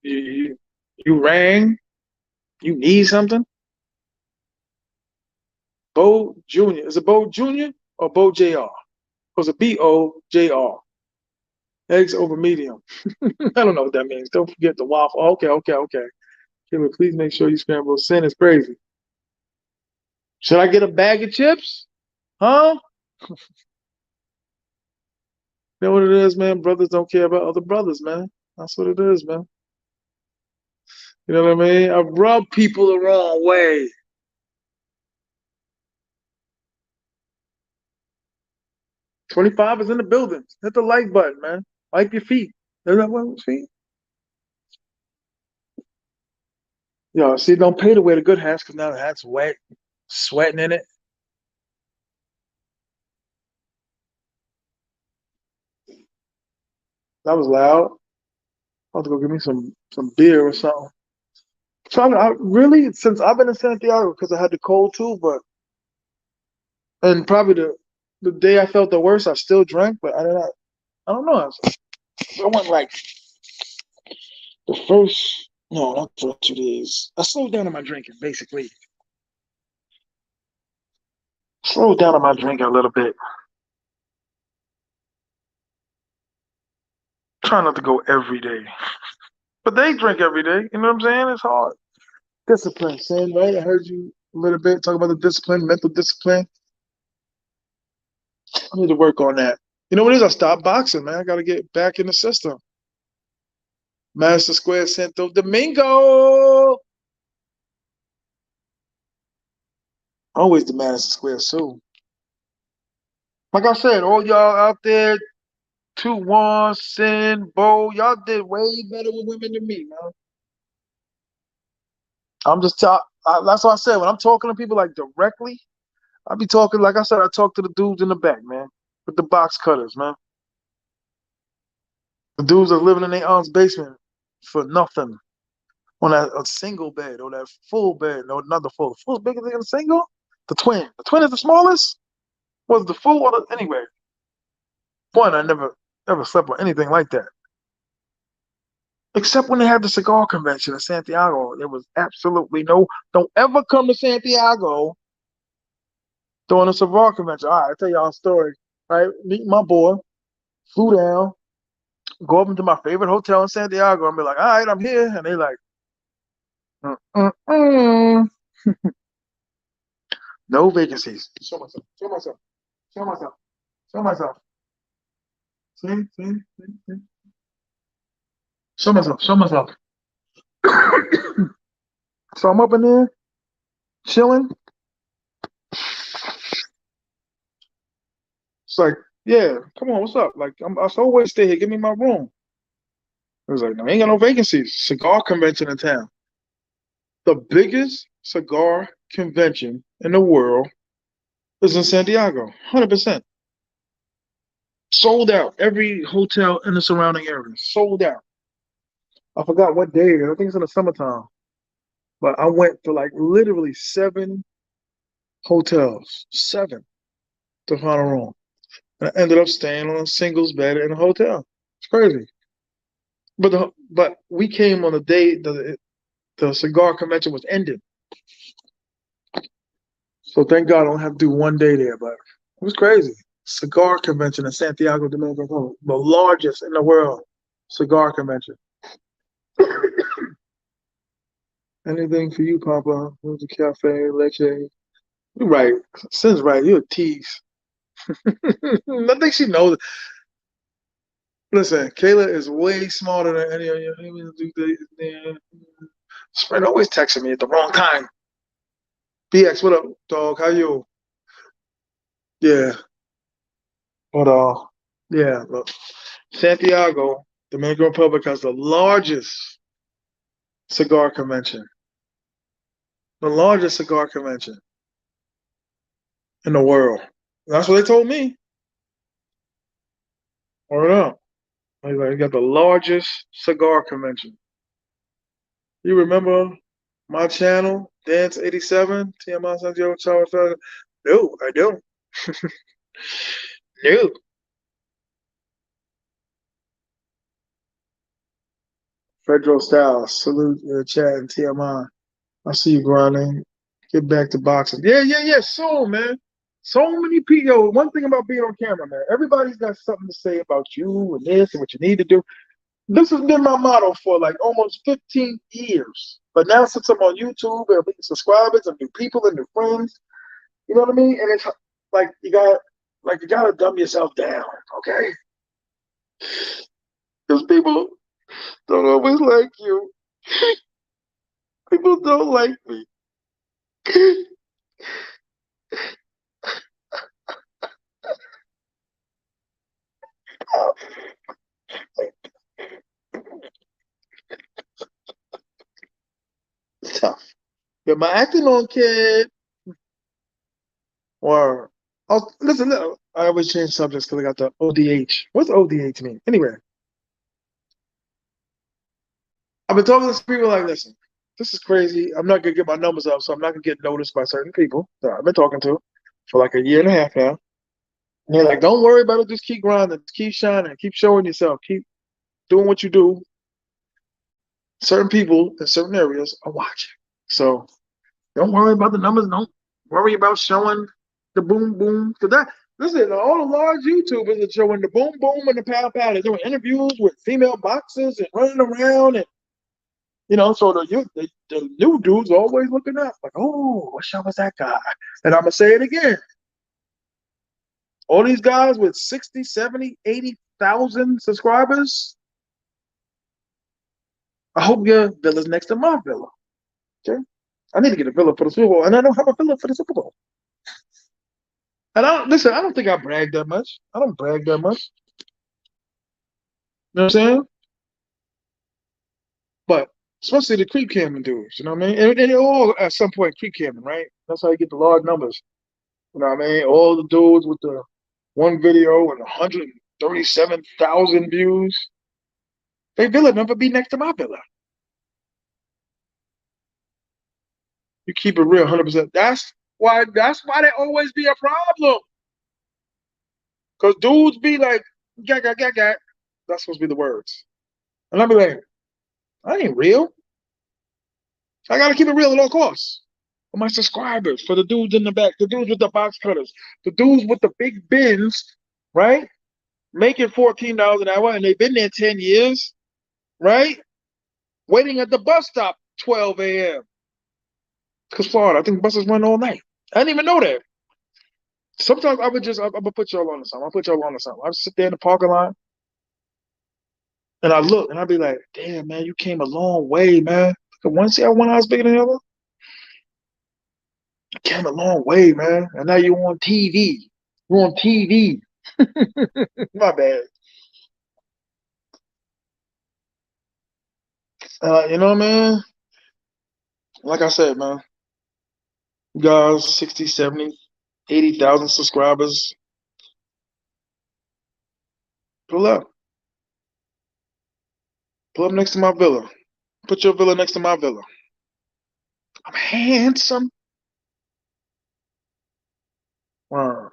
Speaker 1: you, you rang, you need something? Bo Jr. Is it Bo Jr. or Bo JR? Or is it BOJR? Eggs over medium. I don't know what that means. Don't forget the waffle. Okay. Can we please make sure you scramble sin is crazy. Should I get a bag of chips? Huh? You know what it is, man? Brothers don't care about other brothers, man. That's what it is, man. You know what I mean? I rub people the wrong way. 25 is in the building. Hit the like button, man. Wipe your feet. Is that what feet? Yo, see, don't pay to wear the good hats because now the hat's wet, sweating in it. That was loud. I'll have to go get me some beer or something. So I really, since I've been in Santiago, because I had the cold too, and probably the day I felt the worst, I still drank, but I don't know. I went like the first, no, not the first 2 days. I slowed down on my drinking, basically. Slowed down on my drinking a little bit. Try not to go every day. But they drink every day. You know what I'm saying? It's hard. Discipline, Sam, right? I heard you a little bit talk about the discipline, mental discipline. I need to work on that. You know what it is? I stopped boxing, man. I got to get back in the system. Madison Square, Santo Domingo. Always the Madison Square Zoo. Like I said, all y'all out there, 2-1, Sin, Bo, y'all did way better with women than me, man. I'm just talk. That's what I said. When I'm talking to people like directly, I be talking like I said. I talk to the dudes in the back, man, with the box cutters, man. The dudes that living in their aunt's basement for nothing on that a single bed or that full bed. No, not the full. The full is bigger than the single. The twin. The twin is the smallest. Was the full or the anyway? One, I never slept with anything like that. Except when they had the cigar convention in Santiago. There was absolutely no, don't ever come to Santiago during a cigar convention. All right, I'll tell y'all a story. Right? Meet my boy, flew down, go up into my favorite hotel in Santiago and be like, all right, I'm here. And they like, mm-mm-mm. No vacancies. Show myself, show myself, show myself, show myself. See. Show myself, show myself. So I'm up in there, chilling. It's like, yeah, come on, what's up? Like, I always stay here. Give me my room. It was like, no, ain't got no vacancies. Cigar convention in town. The biggest cigar convention in the world is in Santiago. 100%. Sold out. Every hotel in the surrounding area. Sold out. I forgot what day. I think it's in the summertime. But I went to like literally 7 hotels. 7 to find a room. And I ended up staying on a singles bed in a hotel. It's crazy. But we came on the day the cigar convention was ending. So thank God I don't have to do one day there, but it was crazy. Cigar convention in Santiago, Dominican, the largest in the world cigar convention. Anything for you, Papa? Who's the cafe, leche? You're right. Sin's right. You're a tease. I think she knows it. Listen, Kayla is way smarter than any of you. Sprint always texting me at the wrong time. BX, what up, dog? How you? Yeah, but yeah, look, Santiago, Dominican Republic has the largest cigar convention. The largest cigar convention in the world. That's what they told me. Word up. Like, you got the largest cigar convention. You remember my channel, Dance 87, T.M.I. Santiago Tower? No, I don't. No. Federal Styles, salute chat and TMI. I see you grinding. Get back to boxing. Yeah. So, man. So many people. Yo, one thing about being on camera, man. Everybody's got something to say about you and this and what you need to do. This has been my motto for like almost 15 years. But now since I'm on YouTube and I'm getting subscribers and new people and new friends, you know what I mean? And it's like you gotta dumb yourself down, okay? Because people don't always like you. People don't like me. It's tough. Get my acting on, kid. Or listen, I always change subjects because I got the ODH. What's ODH mean? Anyway, I've been talking to some people like, listen, this is crazy. I'm not gonna get my numbers up, so I'm not gonna get noticed by certain people that I've been talking to for like a year and a half now. And they're like, don't worry about it, just keep grinding, keep shining, keep showing yourself, keep doing what you do. Certain people in certain areas are watching. So don't worry about the numbers. Don't worry about showing the boom boom. Cause that listen, all the large YouTubers are showing the boom boom and the pow pow. They're doing interviews with female boxers and running around and so the new dudes always looking up like, oh, what show was that guy? And I'm gonna say it again. All these guys with 60, 70, 80,000 subscribers. I hope your villa's next to my villa. Okay. I need to get a villa for the Super Bowl, and I don't have a villa for the Super Bowl. And I don't listen. I don't think I brag that much. I don't brag that much. You know what I'm saying? But especially the creep camming dudes. You know what I mean? And they all at some point creep camming, right? That's how you get the large numbers. You know what I mean? All the dudes with the one video and 137,000 views. They villa never be next to my villa. You keep it real, 100%. That's why. That's why they always be a problem. Cause dudes be like, gat. That's supposed to be the words, and I be like, I ain't real. I gotta keep it real at all costs. For my subscribers, for the dudes in the back, the dudes with the box cutters, the dudes with the big bins, right? Making $14 an hour, and they've been there 10 years, right? Waiting at the bus stop 12 a.m. Cause Florida, I think buses run all night. I didn't even know that. Sometimes I'm gonna put y'all on to something. I'll put y'all on to something. I sit there in the parking lot and I look and I be like, damn man, you came a long way, man. One see how one house bigger than the other? You came a long way, man. And now you're on TV. You're on TV. My bad. You know, man. Like I said, man, you guys 60, 70, 80,000 subscribers. Pull up. Pull up next to my villa. Put your villa next to my villa. I'm handsome. Wow.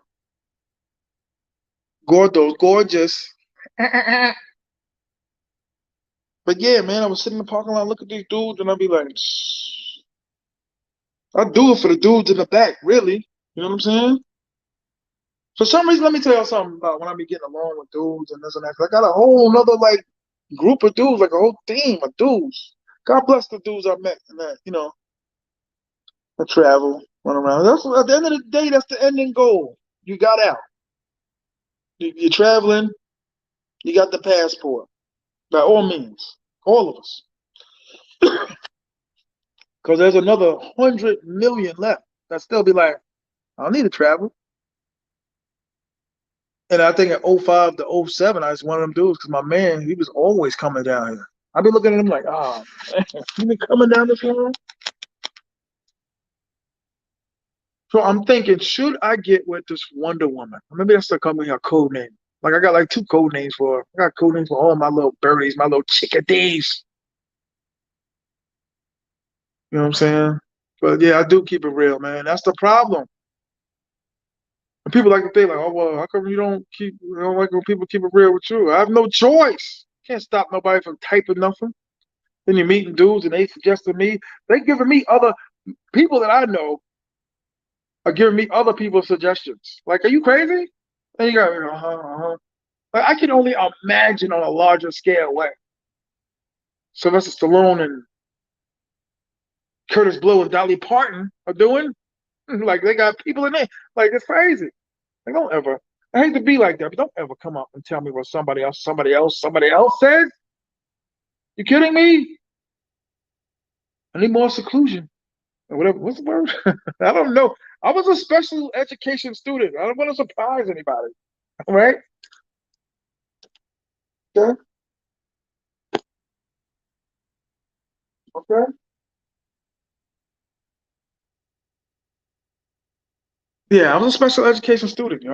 Speaker 1: Gordo's gorgeous. But yeah, man, I was sitting in the parking lot, look at these dudes, and I'd be like, I do it for the dudes in the back, really. You know what I'm saying? For some reason, let me tell y'all something about when I be getting along with dudes and this and that. 'Cause I got a whole nother like group of dudes, like a whole team of dudes. God bless the dudes I met and that, I travel, run around. That's at the end of the day, that's the ending goal. You got out. You're traveling, you got the passport. By all means. All of us. Because there's another 100 million left that still be like, I don't need to travel. And I think at '05 to '07, I was one of them dudes because my man, he was always coming down here. I be looking at him like, man, you been coming down this long? So I'm thinking, should I get with this Wonder Woman? Maybe that's the company her code name. Like I got like two code names for her. I got code names for all my little birdies, my little chickadees. You know what I'm saying? But yeah, I do keep it real, man. That's the problem. And people like to think like, oh well, how come you don't like when people keep it real with you? I have no choice. Can't stop nobody from typing nothing. Then you're meeting dudes and they suggesting me. They giving me other people that I know are giving me other people's suggestions. Like, are you crazy? And you got, uh-huh. Like, I can only imagine on a larger scale what Sylvester Stallone and Curtis Blow and Dolly Parton are doing. Like they got people in there. Like it's crazy. Like don't ever. I hate to be like that, but don't ever come up and tell me what somebody else said. You kidding me? I need more seclusion. Or whatever. What's the word? I don't know. I was a special education student. I don't want to surprise anybody. All right? Okay. Okay. Yeah, I was a special education student.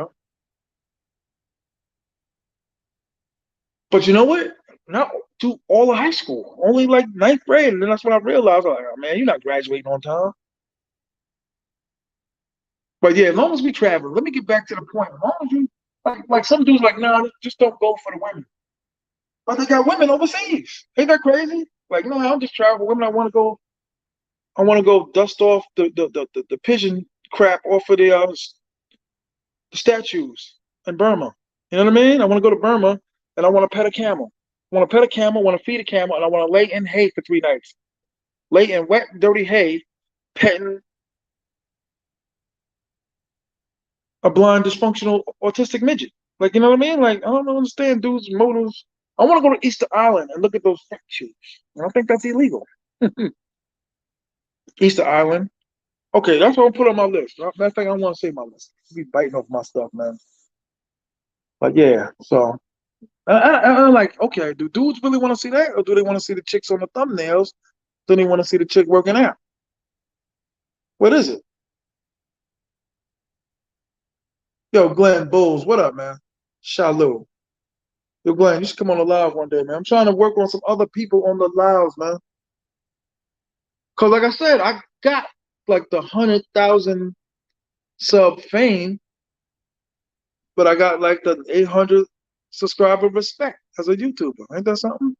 Speaker 1: But you know what? Not to all of high school. Only like ninth grade. And then that's when I realized, like, oh, man, you're not graduating on time. But yeah, as long as we travel, let me get back to the point. As long as you like some dudes like, nah, just don't go for the women. But they got women overseas. Ain't that crazy? Like, no, I'm just traveling women. I want to go dust off the pigeon crap off of the statues in Burma. You know what I mean? I want to go to Burma and I want to pet a camel. I want to pet a camel, want to feed a camel, and I want to lay in hay for 3 nights. Lay in wet, dirty hay, petting a blind, dysfunctional, autistic midget. Like, you know what I mean? Like, I don't understand dudes' motives. I want to go to Easter Island and look at those statues. I don't think that's illegal. Easter Island. Okay, that's what I'll put on my list. That's thing I want to say my list. Be biting off my stuff, man. But yeah, so I'm like, okay, do dudes really want to see that, or do they want to see the chicks on the thumbnails Don't even want to see the chick working out. What is it? Yo, Glenn Bulls, what up, man? Shalom. Yo, Glenn, you should come on the live one day, man. I'm trying to work on some other people on the lives, man. Cause like I said, I got like the 100,000 sub fame, but I got like the 800 subscriber respect as a YouTuber. Ain't that something?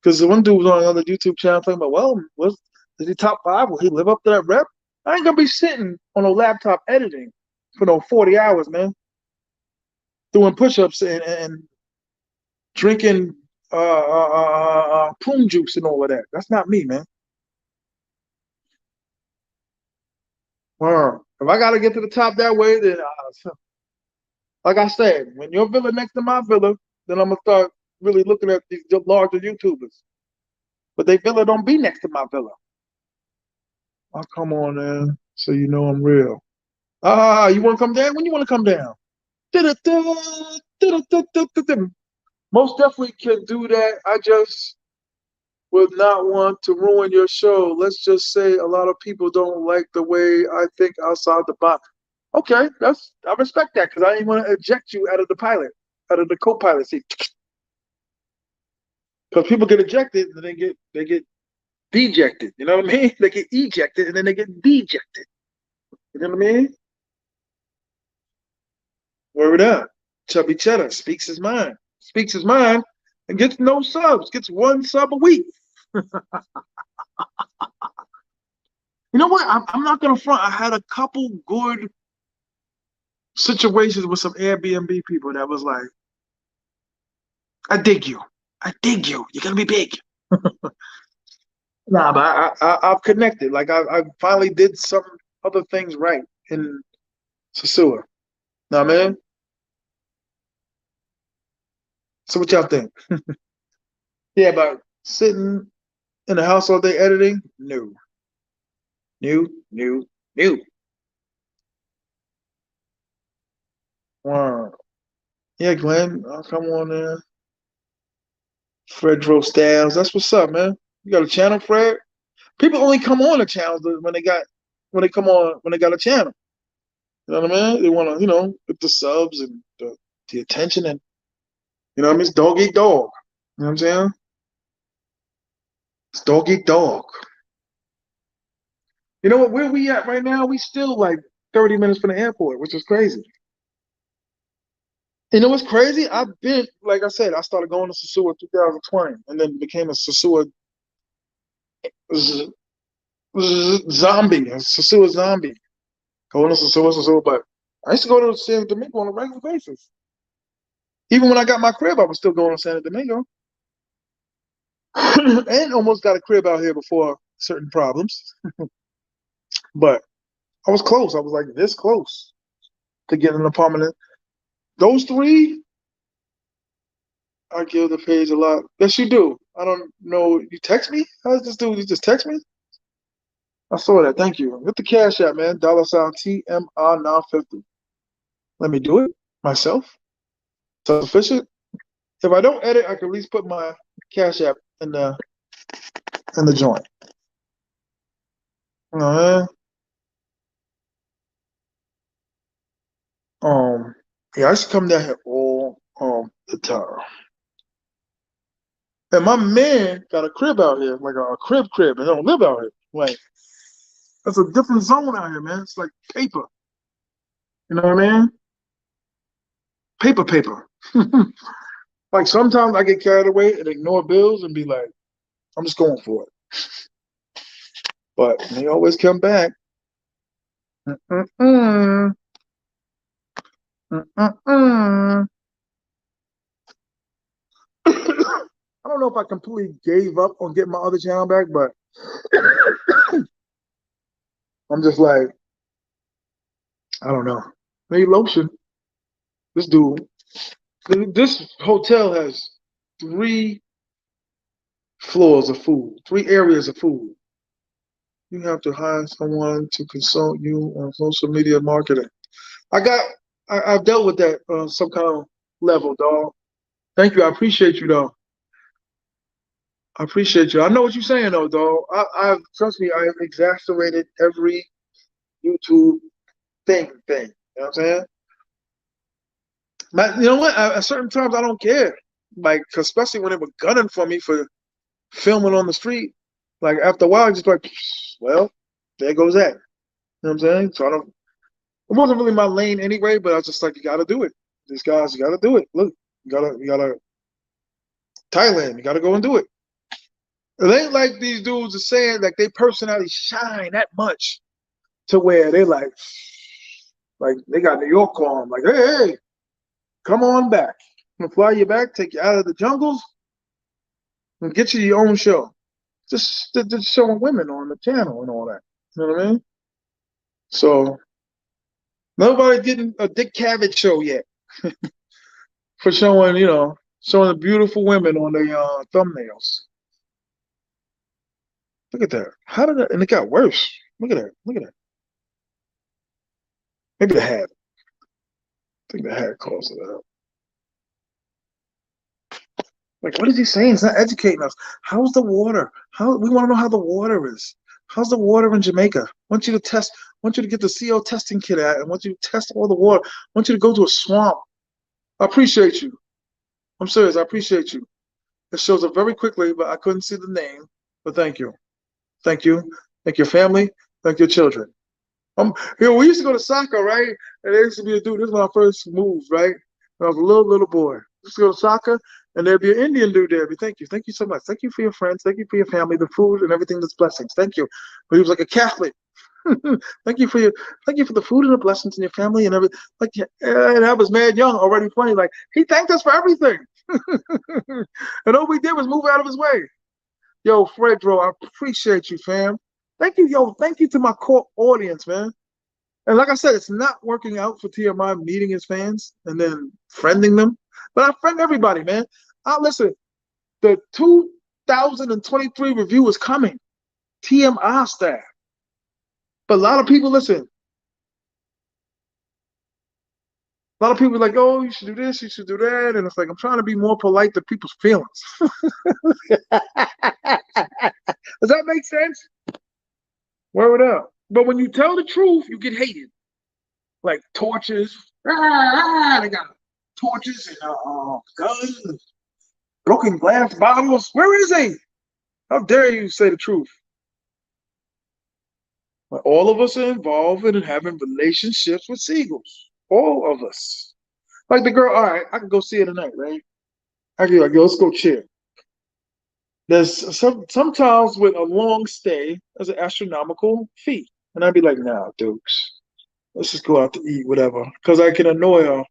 Speaker 1: Because the one dude was on another YouTube channel talking about, well, is he top five? Will he live up to that rep? I ain't gonna be sitting on a laptop editing for no 40 hours, man, doing push-ups and drinking prune juice and all of that. That's not me, man. If I gotta get to the top that way, then like I said, when your villa next to my villa, then I'm gonna start really looking at these larger YouTubers. But they villa don't be next to my villa. Oh, come on, man. So you know I'm real. You want to come down? When you want to come down? Most definitely can do that. I just would not want to ruin your show. Let's just say a lot of people don't like the way I think outside the box. Okay, I respect that because I didn't want to eject you out of the pilot, out of the co-pilot seat. Because people get ejected and they get dejected. You know what I mean? They get ejected and then they get dejected. You know what I mean? Word up. Chubby Cheddar speaks his mind. Speaks his mind and gets no subs. Gets one sub a week. You know what? I'm not gonna front. I had a couple good situations with some Airbnb people that was like, I dig you. I dig you. You're gonna be big. Nah, but I've connected. Like I finally did some other things right in Sasua. Nah, man. So what y'all think? Yeah, but sitting in the house all day editing? No. New, new, new. Wow. Yeah, Glenn, come on, man. Fredro Styles. That's what's up, man. You got a channel, Fred? People only come on the channels when they come on when they got a channel. You know what I mean? They want to, get the subs and the attention and you know what I mean? It's dog eat dog. You know what I'm saying? It's dog eat dog. You know what? Where we at right now? We still like 30 minutes from the airport, which is crazy. You know what's crazy? I've been, like I said, I started going to Sasua in 2020 and then became a Sasua zombie, a Sasua zombie. Going to Sasua, but I used to go to Santo Domingo on a regular basis. Even when I got my crib, I was still going to Santo Domingo. And almost got a crib out here before certain problems. But I was close. I was like this close to getting an apartment. Those three, I give the page a lot. Yes, you do. I don't know. You text me? How's this dude? You just text me? I saw that. Thank you. Get the cash out, man. $ T.M.I. 950. Let me do it myself. Self-sufficient. If I don't edit, I can at least put my cash app in the joint. Uh, yeah, I should come down here all the time. And my man got a crib out here, like a crib, and don't live out here. Like that's a different zone out here, man. It's like paper. You know what I mean? Paper. Like sometimes I get carried away and ignore bills and be like, I'm just going for it. But they always come back. Mm-mm-mm. Mm-mm-mm. I don't know if I completely gave up on getting my other channel back, but I'm just like, I don't know. Maybe lotion. This dude, this hotel has 3 floors of food, 3 areas of food. You have to hire someone to consult you on social media marketing. I've dealt with that on some kind of level, dog. Thank you. I appreciate you, though. I appreciate you. I know what you're saying though, though. I trust me. I have exasperated every YouTube thing. You know what I'm saying? But you know what? At certain times, I don't care. Like, 'cause especially when they were gunning for me for filming on the street. Like after a while, I just like, well, there goes that. You know what I'm saying? So I don't. It wasn't really my lane anyway, but I was just like, you got to do it. These guys, you got to do it. Look, you gotta Thailand. You got to go and do it. It ain't like these dudes are saying like they personality shine that much to where they like they got New York on them. Like, hey, come on back. I'm gonna fly you back, take you out of the jungles, and get you your own show. Just showing women on the channel and all that. You know what I mean? So nobody's getting a Dick Cavett show yet for showing, showing the beautiful women on the thumbnails. Look at that. How did that? And it got worse. Look at that. Look at that. Maybe the hat. I think the hat caused it out. Like, what is he saying? He's not educating us. How's the water? How we want to know how the water is. How's the water in Jamaica? I want you to test. I want you to get the CO testing kit out. I want you to test all the water. I want you to go to a swamp. I appreciate you. I'm serious. I appreciate you. It shows up very quickly, but I couldn't see the name. But thank you. Thank you. Thank your family. Thank your children. We used to go to soccer, right? And there used to be a dude. This is when I first moved, right? When I was a little boy. I used to go to soccer, and there'd be an Indian dude there. Thank you so much. Thank you for your friends. Thank you for your family, the food, and everything that's blessings. Thank you. But he was like a Catholic. thank you for your, thank you for the food and the blessings in your family and everything. Like, and I was mad young, already funny. Like he thanked us for everything, and all we did was move out of his way. Yo, Fredro, I appreciate you, fam. Thank you, yo. Thank you to my core audience, man. And like I said, it's not working out for T.M.I meeting his fans and then friending them. But I friend everybody, man. Listen, the 2023 review is coming. T.M.I style. But a lot of people, listen, a lot of people are like, oh, you should do this, you should do that. And it's like, I'm trying to be more polite to people's feelings. Does that make sense? Word up. But when you tell the truth, you get hated. Like torches. They got torches and guns, broken glass bottles. Where is he? How dare you say the truth? But all of us are involved in having relationships with seagulls. All of us. Like the girl, all right, I can go see her tonight, right? I can be like, yo, let's go chill. There's sometimes with a long stay, there's an astronomical fee. And I'd be like, nah, Dukes, let's just go out to eat, whatever. Because I can annoy her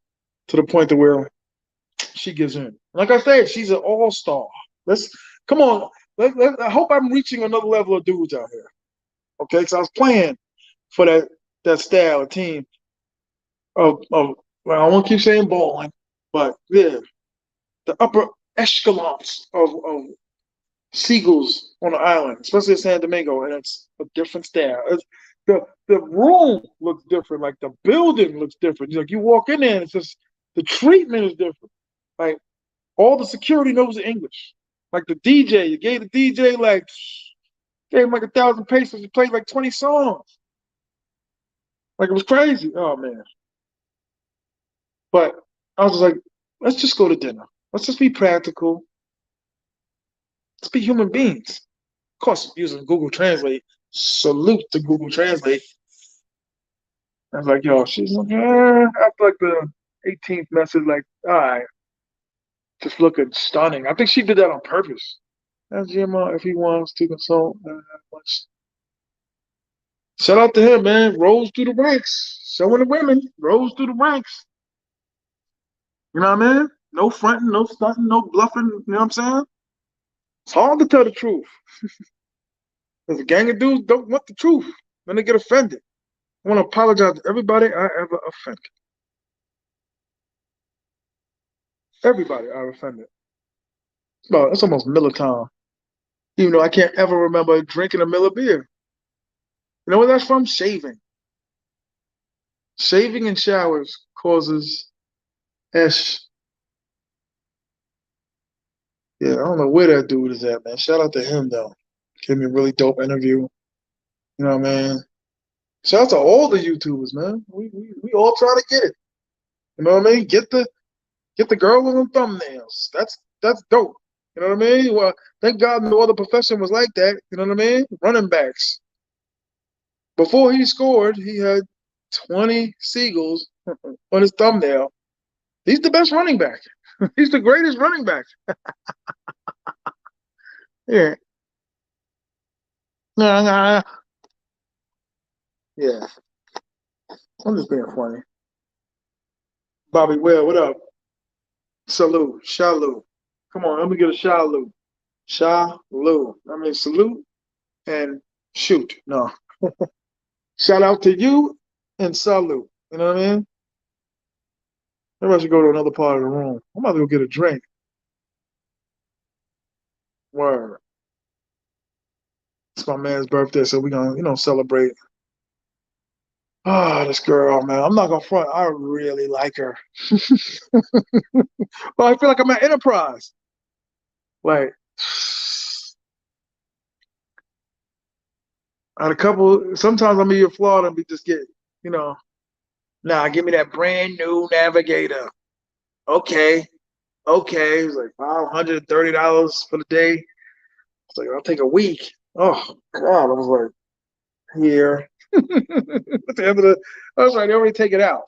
Speaker 1: to the point to where she gives in. Like I said, she's an all-star. Let's come on. I hope I'm reaching another level of dudes out here. Okay, because I was playing for that style of team of well, I won't keep saying balling, but yeah, the upper echelons of seagulls on the island, especially in Santo Domingo, and it's a different style. The room looks different, like the building looks different. Like you walk in there, and it's just the treatment is different. Like all the security knows English. Like the DJ, you gave the DJ gave him like 1,000 pesos. He played like 20 songs. Like it was crazy. Oh man. But I was just like, let's just go to dinner. Let's just be practical. Let's be human beings. Of course, using Google Translate. Salute to Google Translate. I was like, yo, she's like, after like the 18th message, like, all right, just looking stunning. I think she did that on purpose. Ask GMO if he wants to consult. Shout out to him, man. Rose through the ranks. Showing the women. Rose through the ranks. You know what I mean? No fronting, no stunting, no bluffing. You know what I'm saying? It's hard to tell the truth. Because a gang of dudes don't want the truth. Then they get offended. I want to apologize to everybody I ever offended. Everybody I offended. It's almost Miller time. Even though I can't ever remember drinking a Miller beer. You know where that's from? Shaving. Shaving in showers causes S. Yeah, I don't know where that dude is at, man. Shout out to him though. Gave me a really dope interview. You know what I mean? Shout out to all the YouTubers, man. We all try to get it. You know what I mean? Get the girl with them thumbnails. That's dope. You know what I mean? Well, thank God no other profession was like that. You know what I mean? Running backs. Before he scored, he had 20 seagulls on his thumbnail. He's the best running back. He's the greatest running back. Yeah. Nah, nah. Yeah. I'm just being funny. Bobby Well, what up? Salute. Shalom. Come on, let me get a shalom. Shalom. I mean, salute and shoot. No. Shout out to you and salute. You know what I mean? Maybe I should go to another part of the room. I'm about to go get a drink. Word. It's my man's birthday, so we're gonna, celebrate. Ah, this girl, man. I'm not gonna front. I really like her. But I feel like I'm at Enterprise. Like, I had a couple. Sometimes I'm in Florida and we just get, you know, nah, give me that brand new Navigator. Okay, okay. It was like $530 for the day. It's like I'll take a week. Oh God, I was like, here. At the end of the, I was like, they already take it out.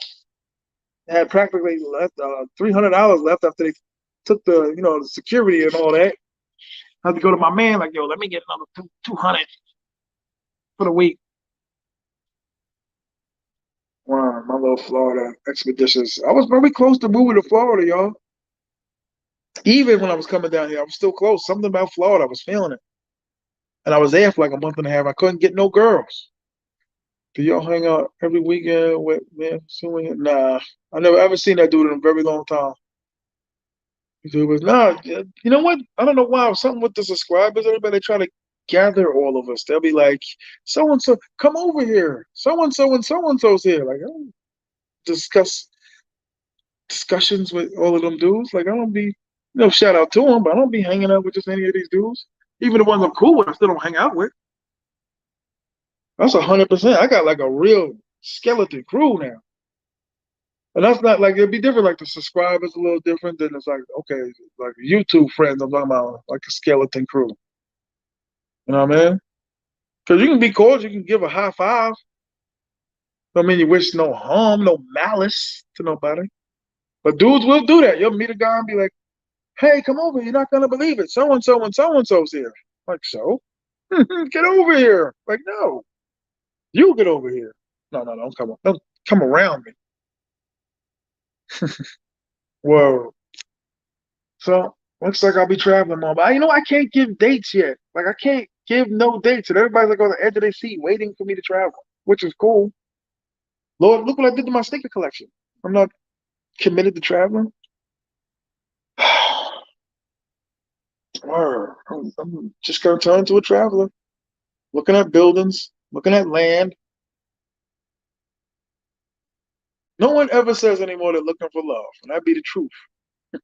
Speaker 1: They had practically left $300 left after they took the security and all that. I had to go to my man like, yo, let me get another 200 for the week. Wow, my little Florida expeditions. I was very close to moving to Florida, y'all. Even when I was coming down here, I was still close. Something about Florida, I was feeling it. And I was there for like a month and a half. I couldn't get no girls. Do y'all hang out every weekend with men? Nah, I never ever seen that dude in a very long time. Dude was nah. You know what? I don't know why. Something with the subscribers. Everybody try to gather all of us. They'll be like, so and so, come over here. So and so's here. Like, I don't discuss discussions with all of them dudes. Like, I don't be, shout out to them, but I don't be hanging out with just any of these dudes. Even the ones I'm cool with, I still don't hang out with. That's 100%. I got like a real skeleton crew now. And that's not like it'd be different. Like the subscribers a little different. Than it's like okay, like YouTube friends. I'm talking about like a skeleton crew. You know what I mean? Because you can be cordial, you can give a high five. Don't mean you wish no harm, no malice to nobody. But dudes will do that. You'll meet a guy and be like, "Hey, come over. You're not gonna believe it. So and so's here." Like so, get over here. Like no, you get over here. No, no, don't come around me. Whoa. So looks like I'll be traveling more. But I can't give dates yet. Like I can't give no dates, and everybody's like on the edge of their seat waiting for me to travel, which is cool. Lord, look what I did to my sticker collection. I'm not committed to traveling. I'm just gonna turn into a traveler, looking at buildings, looking at land. No one ever says anymore they're looking for love, and that'd be the truth. You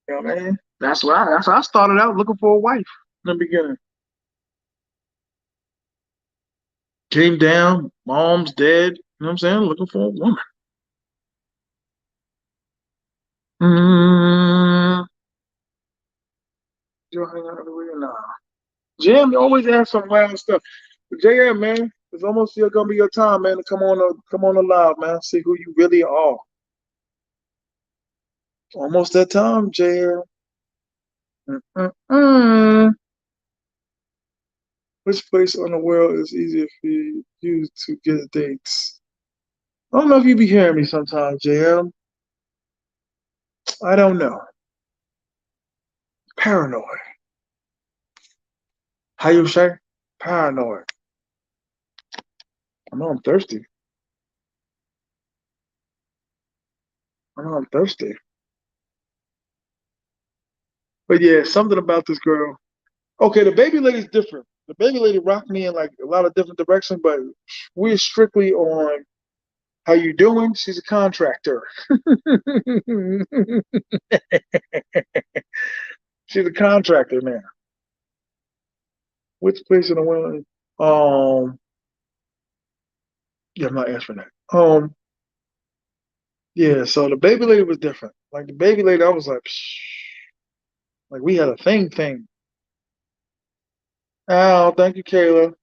Speaker 1: know what I mean? That's why I started out looking for a wife in the beginning. Came down, mom's dead. You know what I'm saying? Looking for a woman. Mm, you hang out every week? Nah. Jam, you always have some wild stuff. But JM, man, it's almost gonna be your time, man, to come on the live, man. See who you really are. Almost that time, JM. Mm-mm-mm. Which place on the world is easier for you to get dates? I don't know if you be hearing me sometimes, JM. I don't know. Paranoid. How you say? Paranoid. I know I'm thirsty. I know I'm thirsty. But yeah, something about this girl. Okay, the baby lady's different. The baby lady rocked me in like a lot of different directions, but we're strictly on how you doing. She's a contractor. She's a contractor now. Which place in the world? Yeah, I'm not answering that. Yeah. So the baby lady was different. Like the baby lady, I was like, psh, like we had a thing. Oh, thank you, Kayla.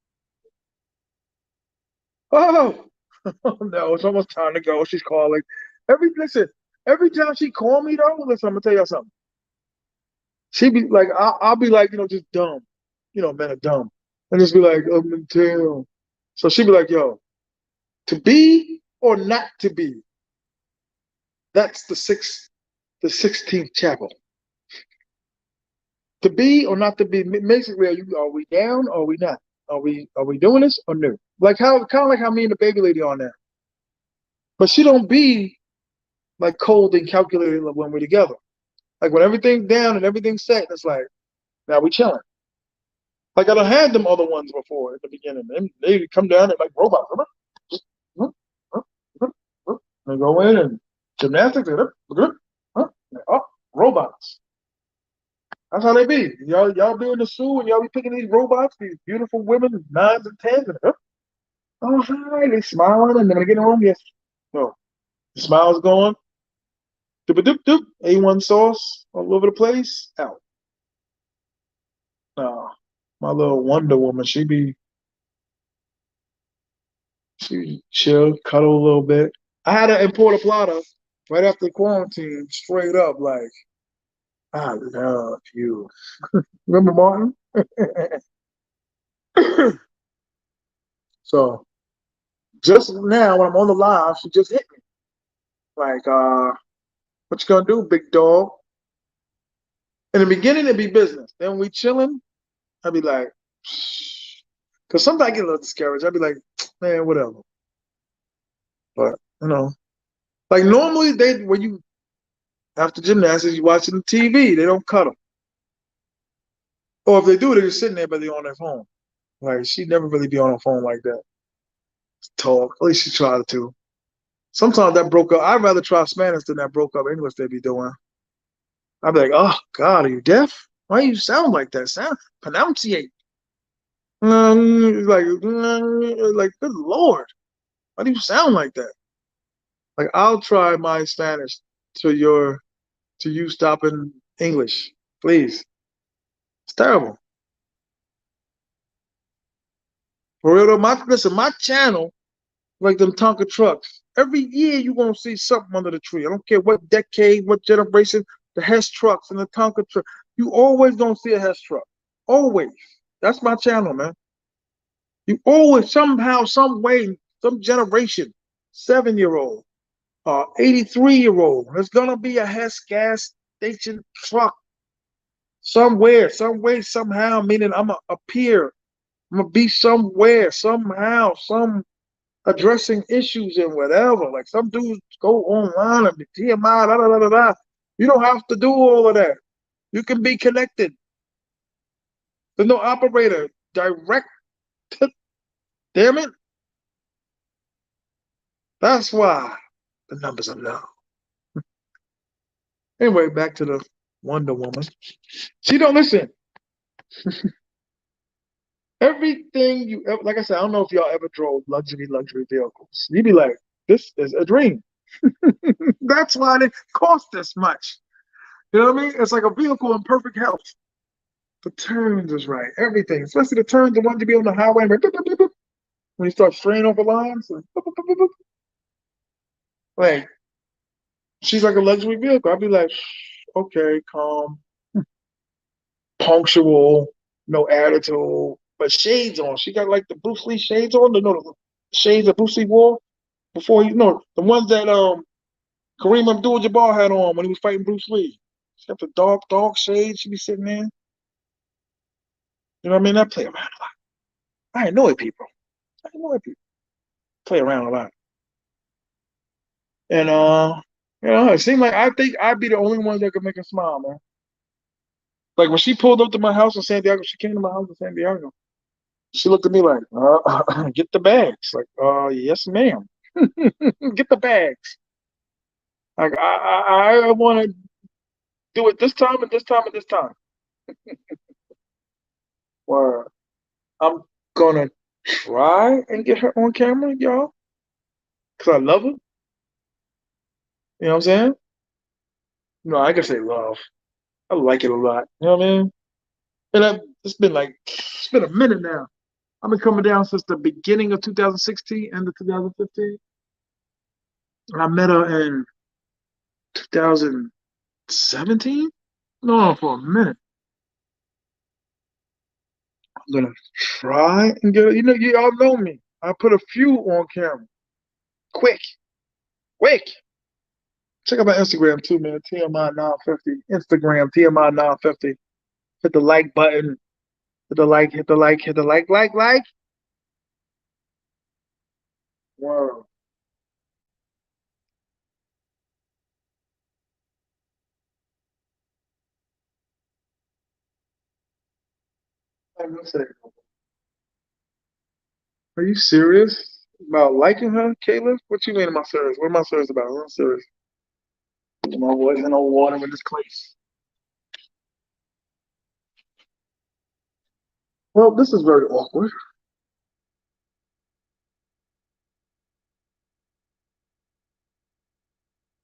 Speaker 1: Oh, no, it's almost time to go. She's calling. Listen, every time she call me though, listen, I'm gonna tell you something. She be like, I'll be like, just dumb. Men are dumb. And just be like, I'm in town. So she be like, yo, to be or not to be, that's the 16th chapel. To be or not to be, basically, are we down or are we not? Are we doing this or no? Like how kind of like how me and the baby lady on there. But she don't be like cold and calculated when we're together. Like when everything's down and everything's set, it's like now we chilling. Like I done had them other ones before at the beginning. And they come down and like robots. They go in and gymnastics. Oh, robots. That's how they be. Y'all be in the zoo and y'all be picking these robots, these beautiful women, nines and tens, and oh hi, they smiling and then they get home. Yes, no, the smile's gone. Doop doop doop. A1 sauce all over the place. Out. No, my little Wonder Woman. She chill, cuddle a little bit. I had her in Puerto Plata right after quarantine, straight up like I love you. Remember Martin? So just now when I'm on the live, she just hit me. Like, what you gonna do, big dog? In the beginning, it'd be business. Then when we chilling, I'd be like, because sometimes I get a little discouraged. I'd be like, man, whatever. But like normally they when you after gymnastics, you watching the TV, they don't cut them. Or if they do, they're just sitting there, but they're on their phone. Like she never really be on her phone like that. Talk. At least she tried to. Sometimes that broke up. I'd rather try Spanish than that broke up English they be doing. I'd be like, oh God, are you deaf? Why you sound like that? Sound pronunciate. Like, good Lord, why do you sound like that? Like, I'll try my Spanish to your to you stopping English, please. It's terrible. For real though, my channel, like them Tonka trucks. Every year you're gonna see something under the tree. I don't care what decade, what generation, the Hess trucks and the Tonka truck. You always gonna see a Hess truck. Always. That's my channel, man. You always somehow, some way, some generation, 7 year old, 83-year-old. There's gonna be a Hess gas station truck somewhere, some way, somehow. Meaning I'm gonna appear. I'm gonna be somewhere, somehow, some addressing issues and whatever. Like some dudes go online and be T.M.I. Da, da, da, da, da. You don't have to do all of that. You can be connected. There's no operator direct. Damn it. That's why the numbers are low. Anyway, back to the Wonder Woman. She don't listen. Everything you ever, like I said, I don't know if y'all ever drove luxury vehicles. You'd be like, this is a dream. That's why they cost this much. You know what I mean? It's like a vehicle in perfect health. The turns is right. Everything, especially the turns, the ones you be on the highway, when you start straying over lines. Like, she's like a luxury vehicle. I'd be like, okay, calm, punctual, no attitude, but shades on. She got like the Bruce Lee shades on. The shades that Bruce Lee wore before the ones that Kareem Abdul-Jabbar had on when he was fighting Bruce Lee. She got the dark shades. She be sitting there. You know what I mean? I play around a lot. I annoy people. I annoy people. Play around a lot. And it seemed like I think I'd be the only one that could make her smile, man. Like when she pulled up to my house in San Diego, she came to my house in San Diego. She looked at me like, get the bags. Like, yes, ma'am. Get the bags. Like I want to do it this time and this time and this time. Word. I'm gonna try and get her on camera, y'all, because I love her. You know what I'm saying? No, I can say love. I like it a lot. You know what I mean? And it's been a minute now. I've been coming down since the beginning of 2016, end of 2015. And I met her in 2017. No, for a minute. I'm gonna try and get her. You know, you all know me. I put a few on camera. Quick, quick. Check out my Instagram too, man. TMI 950. Instagram TMI 950. Hit the like button. Hit the like. Hit the like. Hit the like. Wow. I'm gonna say, are you serious about liking her, Caleb? What you mean? Am I serious? What am I serious about? I'm serious. My voice in no water in this place. Well, this is very awkward.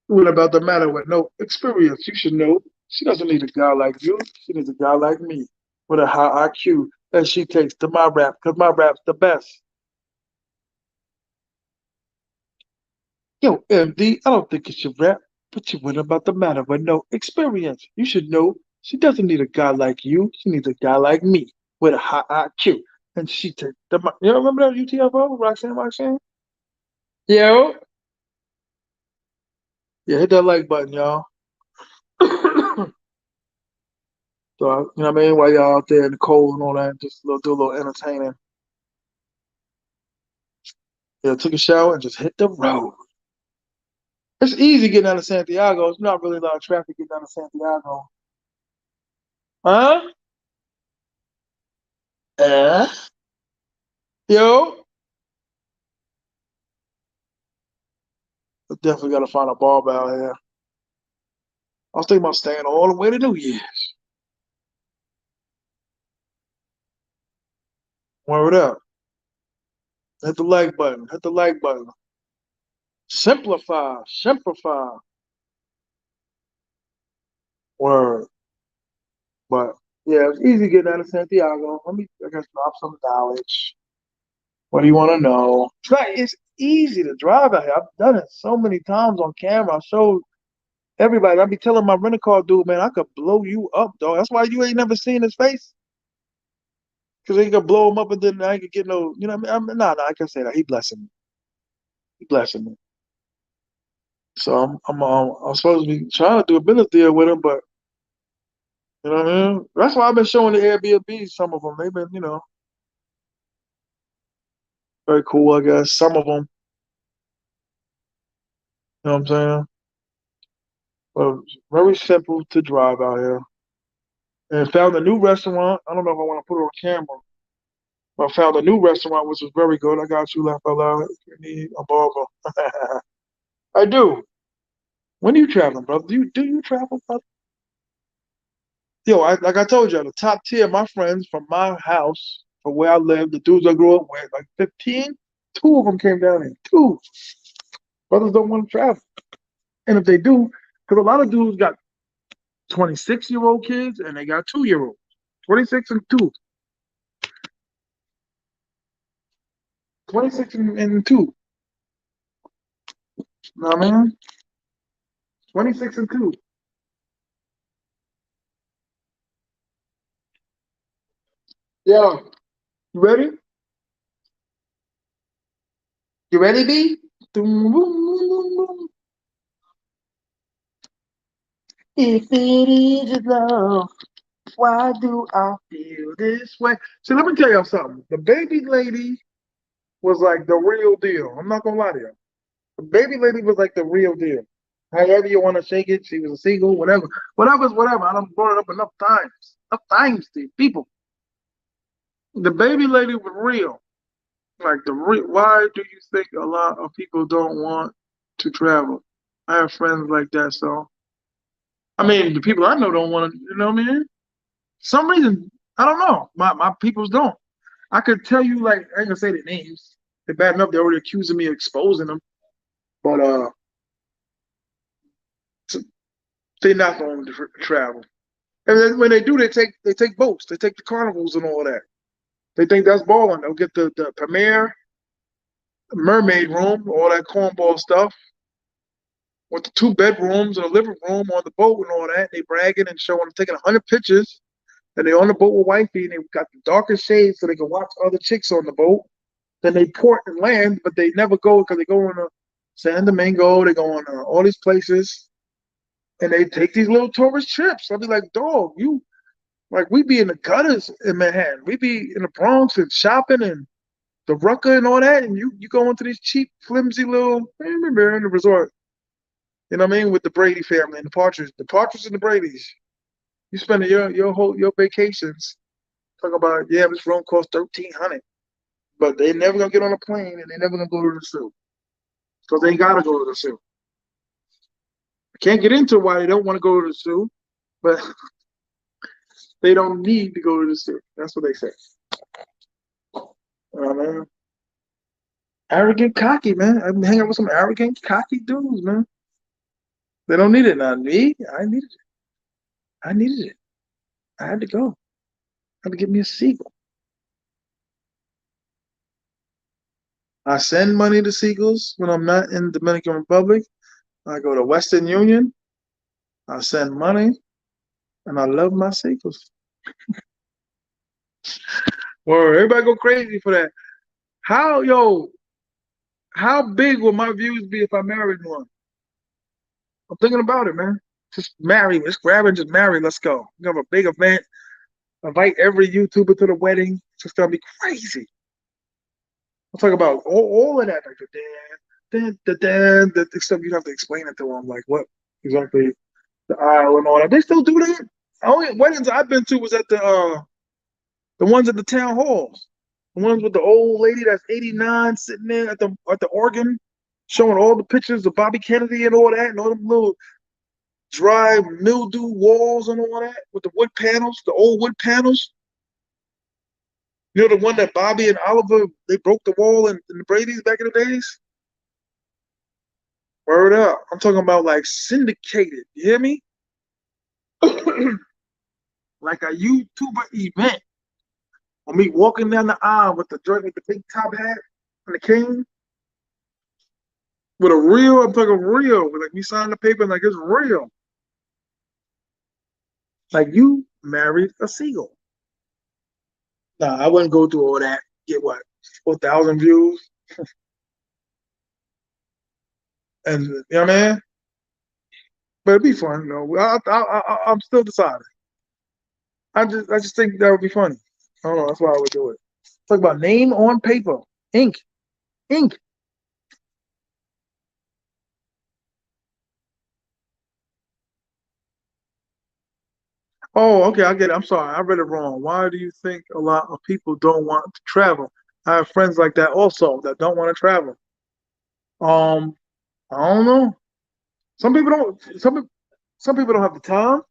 Speaker 1: What about the matter with no experience? You should know she doesn't need a guy like you. She needs a guy like me with a high IQ that she takes to my rap because my rap's the best. Yo, MD, I don't think it's your rap, but you went about the matter with no experience. You should know she doesn't need a guy like you. She needs a guy like me with a high IQ. And she takes the you know, remember that UTFO, Roxanne? Yo, yeah, hit that like button, y'all. So, you know what I mean? While y'all out there in the cold and all that, just do a little entertaining. Yeah, took a shower and just hit the road. It's easy getting out of Santiago. It's not really a lot of traffic getting out of Santiago. Huh? Uh? Yo? I definitely got to find a barber out here. I was thinking about staying all the way to New Year's. Word up. Hit the like button. Hit the like button. Simplify. Simplify. Word. But yeah, it's easy getting out of Santiago. Let me, I guess, drop some knowledge. What do you want to know? It's easy to drive out here. I've done it so many times on camera. I showed everybody. I be telling my rental car dude, man, I could blow you up, dog. That's why you ain't never seen his face. Because he could blow him up and then I ain't could get no, you know what I mean? Nah, I can say that. He blessing me. He blessing me. So I'm supposed to be trying to do a business deal with him, but you know what I mean? That's why I've been showing the Airbnb, some of them. They've been, very cool, I guess. Some of them, you know what I'm saying? But very simple to drive out here. And found a new restaurant. I don't know if I want to put it on camera. But I found a new restaurant which was very good. I got you, laugh out loud. If you need a barber. I do. When are you traveling, brother? Do you travel, brother? Yo, like I told you, the top tier, my friends from my house, from where I live, the dudes I grew up with, like 15, two of them came down here. Two. Brothers don't want to travel. And if they do, because a lot of dudes got 26-year-old kids and they got 2-year olds. 26 and 2. 26 and 2. You know what I mean? 26 and 2. Yo, you ready? You ready, B? Doom, boom, boom, boom, boom. If it is love, why do I feel this way? See, let me tell y'all something. The baby lady was like the real deal. I'm not gonna lie to you. The baby lady was like the real deal. However you want to shake it, she was a single, whatever. Whatever's whatever. I done brought it up enough times. Enough times, to people. The baby lady was real. Like why do you think a lot of people don't want to travel? I have friends like that, so I mean the people I know don't want to, you know what I mean? Some reason, I don't know. My peoples don't. I could tell you, like, I ain't gonna say their names. They're bad enough. They're already accusing me of exposing them. But they're not going to travel. And then when they do, they take boats. They take the carnivals and all that. They think that's balling. They'll get the premier mermaid room, all that cornball stuff, with the two bedrooms and a living room on the boat and all that. They bragging and showing, taking 100 pictures. And they on the boat with wifey, and they got the darkest shades so they can watch other chicks on the boat. Then they port and land, but they never go because they go on San Domingo. They go on all these places, and they take these little tourist trips. I'll be like, dog, you like we be in the gutters in Manhattan. We be in the Bronx and shopping and the Rucker and all that, and you go into these cheap, flimsy little. I remember in the resort. You know what I mean? With the Brady family and the Partridge and the Brady's. You spend your vacations talking about this room costs 1,300, but they never gonna get on a plane and they never gonna go to the zoo because they gotta go to the zoo. I can't get into why they don't want to go to the zoo, but they don't need to go to the zoo. That's what they say. Man. Arrogant, cocky, man. I'm hanging with some arrogant, cocky dudes, man. They don't need it now. Me, I needed it. I needed it. I had to go. I had to get me a seagull. I send money to seagulls when I'm not in Dominican Republic. I go to Western Union. I send money, and I love my seagulls. Word, everybody go crazy for that. How big will my views be if I married one? I'm thinking about it, man. Just marry. Let's grab and just marry. Let's go. We have a big event. Invite every YouTuber to the wedding. It's just gonna be crazy. I'm talking about all of that, like the stuff you have to explain it to them, like what exactly the aisle and all that. They still do that. Only weddings I've been to was at the ones at the town halls. The ones with the old lady that's 89 sitting there at the organ, showing all the pictures of Bobby Kennedy and all that, and all them little dry mildew walls and all that with the wood panels, the old wood panels. You know the one that Bobby and Oliver they broke the wall in the Brady's back in the days. Word up! I'm talking about like syndicated. You hear me? Like a YouTuber event. Or me walking down the aisle with the joint with the big top hat and the cane with a real. I'm talking real. With like me signing the paper like it's real. Like you married a seagull. Nah, I wouldn't go through all that. Get what 4,000 views, and you know what I mean. But it'd be fun, though. I'm still deciding. I just think that would be funny. I don't know. That's why I would do it. Talk about name on paper, ink, ink. Oh, okay, I get it. I'm sorry, I read it wrong. Why do you think a lot of people don't want to travel? I have friends like that also that don't want to travel. Um, I don't know. Some people don't. Some people don't have the time.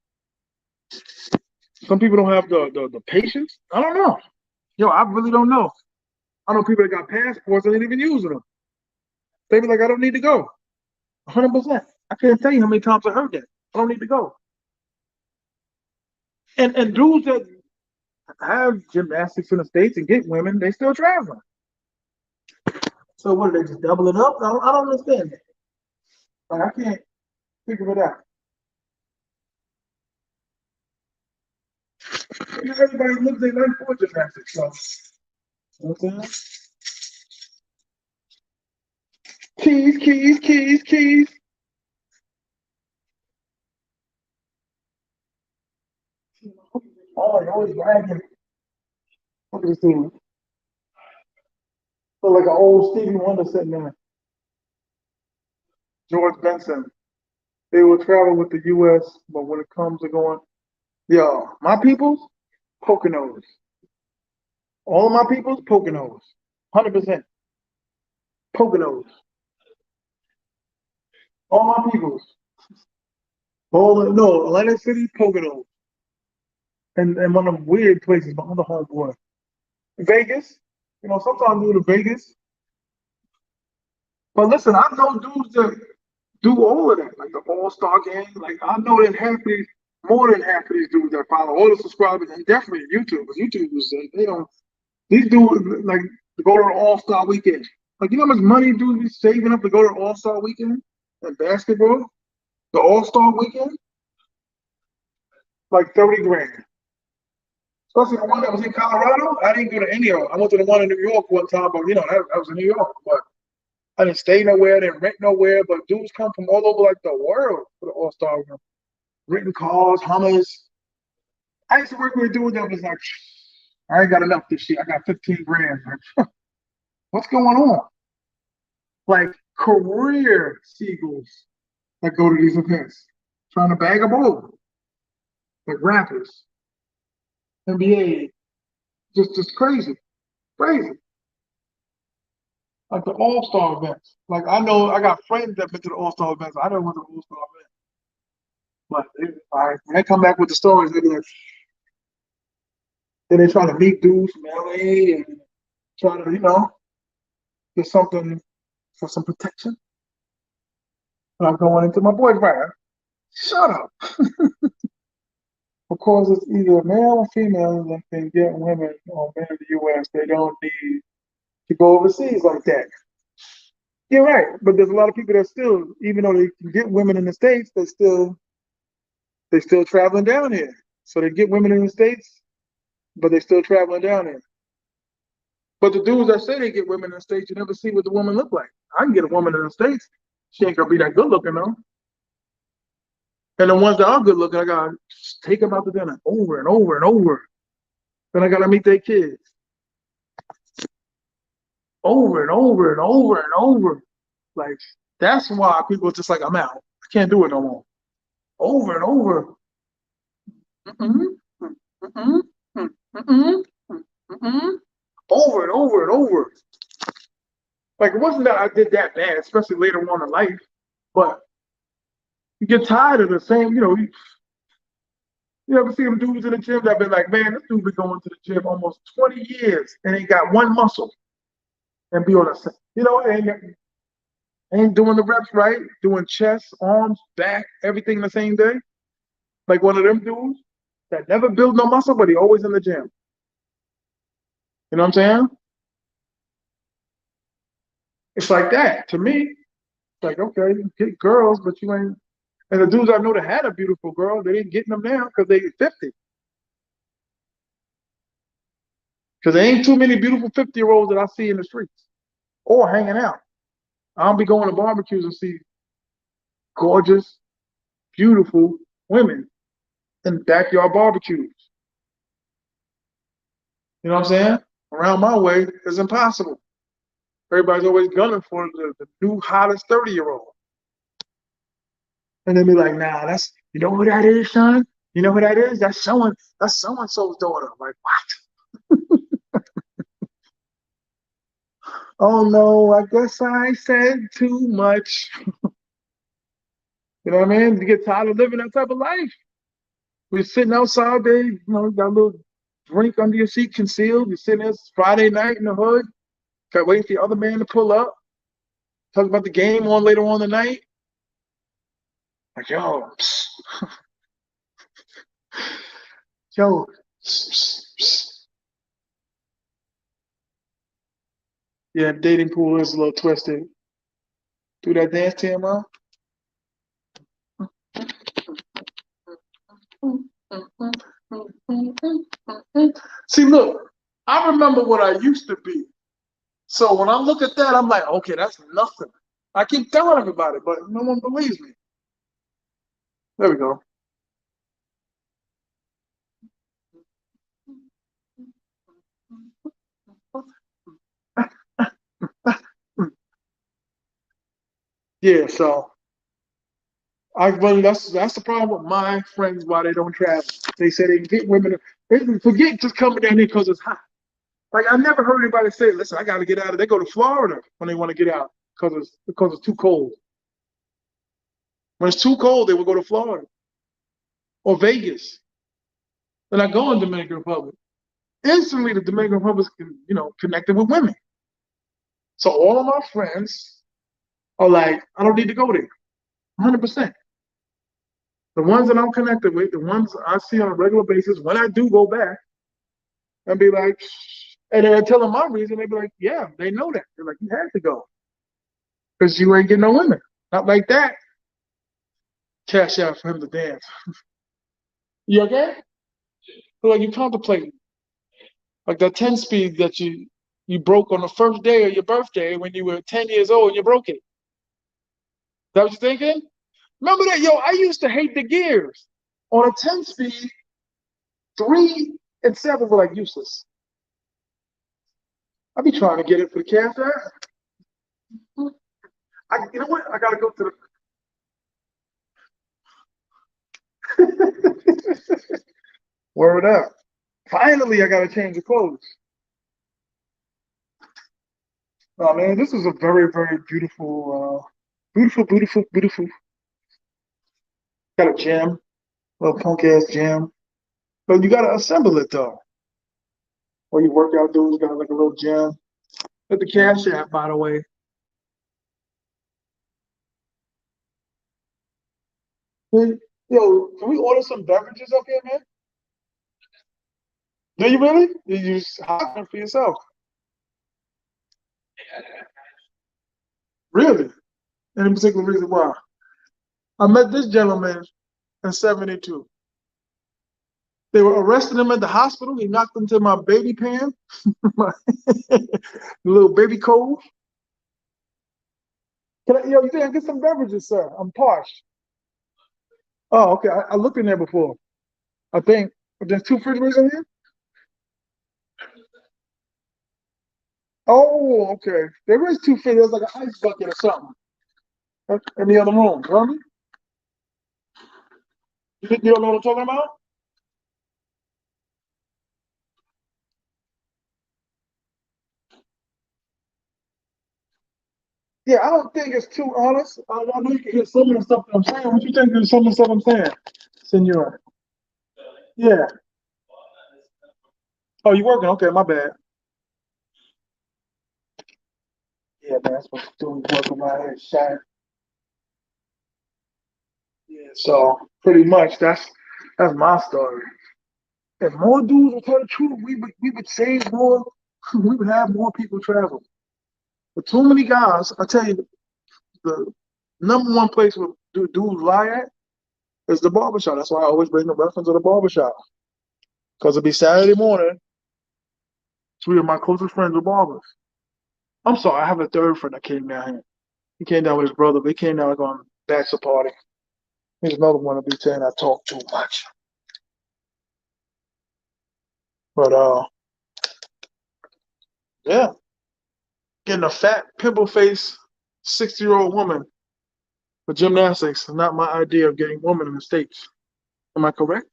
Speaker 1: Some people don't have the patience. I don't know. Yo, I really don't know. I know people that got passports and ain't even using them. They be like, I don't need to go. 100%. I can't tell you how many times I heard that. I don't need to go. And dudes that have gymnastics in the states and get women, they still traveling. So what? They just double it up? I don't understand that. Like I can't figure it out. Everybody looks they learn for gymnastics. So you know what I'm saying? Keys, keys, keys, keys. Oh, you're always bragging. Look at this dude. Look like an old Stevie Wonder sitting there. George Benson. They will travel with the U.S., but when it comes to going, yo, my people's Poconos. All of my people's Poconos. 100% Poconos. All my people's. No, Atlantic City Poconos. and one of them weird places, my other homeboy. Vegas. Sometimes I do to Vegas. But listen, I know dudes that do all of that, like the All-Star game. Like I know that more than half of these dudes that follow all the subscribers, and definitely YouTubers. YouTubers, they don't. These dudes like to go to the All-Star weekend. Like you know how much money dudes be saving up to go to the All-Star weekend in basketball? The All-Star weekend, like 30 grand. Especially the one that was in Colorado. I didn't go to any of them. I went to the one in New York one time, but that was in New York. But I didn't stay nowhere, didn't rent nowhere. But dudes come from all over like the world for the All Star game. Renting cars, Hummers. I used to work with a dude that was like, I ain't got enough this year. I got 15 grand. Like, what's going on? Like career Seagulls that go to these events, trying to bag a bowl. Like rappers, NBA, just crazy, crazy. Like the All Star events. Like I know I got friends that been to the All Star events. I never went to the All Star event, but when they come back with the stories, they be like, then they try to meet dudes from LA and try to get something for some protection. And I'm going into my boy's right. Shut up. Because it's either male or female that can get women or men in the U.S. They don't need to go overseas like that. You're right, but there's a lot of people that still, even though they can get women in the States, they still traveling down here. So they get women in the States, but they still traveling down here. But the dudes that say they get women in the States, you never see what the woman look like. I can get a woman in the States. She ain't gonna be that good looking though. And the ones that are good looking, I gotta take them out to dinner over and over and over. Then I gotta meet their kids over and over and over and over. Like that's why people are just like, I'm out. I can't do it no more. Over and over. Mm-mm, mm-mm, mm-mm, mm-mm. Over and over and over. Like it wasn't that I did that bad, especially later on in life, but you get tired of the same, you ever see them dudes in the gym that been like, man, this dude been going to the gym almost 20 years and ain't got one muscle and be on a, ain't doing the reps right, doing chest, arms, back, everything the same day. Like one of them dudes that never build no muscle, but he always in the gym. You know what I'm saying? It's like that to me. It's like, okay, you get girls, but you ain't. And the dudes I know that had a beautiful girl, they ain't getting them now because they 50. Because there ain't too many beautiful 50-year-olds that I see in the streets or hanging out. I don't be going to barbecues and see gorgeous, beautiful women in backyard barbecues. You know what I'm saying? Around my way, it's impossible. Everybody's always gunning for the new hottest 30-year-old. And they be like, nah, you know who that is, son? You know who that is? That's so-and-so's daughter. I'm like, what? Oh no, I guess I said too much. You know what I mean? You get tired of living that type of life. We're sitting outside there, got a little drink under your seat concealed. You're sitting there Friday night in the hood, waiting for the other man to pull up, talking about the game on later on the night. Like, yo, psst, yo, psst, psst, psst. Yeah, dating pool is a little twisted. Do that dance, T.M.I. See, look, I remember what I used to be. So when I look at that, I'm like, okay, that's nothing. I keep telling everybody, but no one believes me. There we go. Yeah, so that's the problem with my friends why they don't travel. They say they can get women. They forget just coming down here because it's hot. Like I never heard anybody say, "Listen, I got to get out of." They go to Florida when they want to get out because it's too cold. When it's too cold, they will go to Florida or Vegas. Then I go in Dominican Republic. Instantly, the Dominican Republic is, connected with women. So all of my friends are like, I don't need to go there. 100%. The ones that I'm connected with, the ones I see on a regular basis, when I do go back, and be like, and then I tell them my reason, they be like, yeah, they know that. They're like, you had to go because you ain't getting no women. Not like that. Cash out for him to dance. You okay? They're like you contemplating, like that 10 speed that you broke on the first day of your birthday when you were 10 years old and you broke it. Is that what you're thinking? Remember that, yo? I used to hate the gears on a 10 speed. 3 and 7 were like useless. I be trying to get it for the cash out. You know what? I gotta go to the word up. Finally, I gotta change the clothes. Oh man, this is a very, very beautiful. Got a gym, little punk ass gym. But you gotta assemble it though. Or you workout dudes got like a little gym. At the Cash App, by the way. Hey, yo, can we order some beverages up here, man? Do you really? You just hot them for yourself. Really? Any particular reason why? I met this gentleman in 72. They were arresting him at the hospital. He knocked into my baby pan, my little baby cove. You think I get some beverages, sir? I'm parched. Oh, okay. I looked in there before. I think there's two refrigerators in here. Oh, okay. There is two fridges. There's like an ice bucket or something in the other room. You know what I mean? You don't know what I'm talking about? Yeah, I don't think it's too honest. I know you can hear some of the stuff that I'm saying. What you think of some of the stuff I'm saying, Senor? Yeah. Oh, you working? Okay, my bad. Yeah, man, that's what you're doing. Working around here, shine. Yeah. So pretty much that's my story. If more dudes would tell the truth, we would save more. We would have more people travel. But too many guys, I tell you, the number one place where dudes lie at is the barbershop. That's why I always bring the reference of the barbershop. Because it'll be Saturday morning. Three of my closest friends are barbers. I'm sorry, I have a third friend that came down here. He came down with his brother. They came down like on a bachelor party. Here's another one to be saying I talk too much. But yeah, getting a fat, pimple face, 60-year-old woman for gymnastics is not my idea of getting women in the States. Am I correct?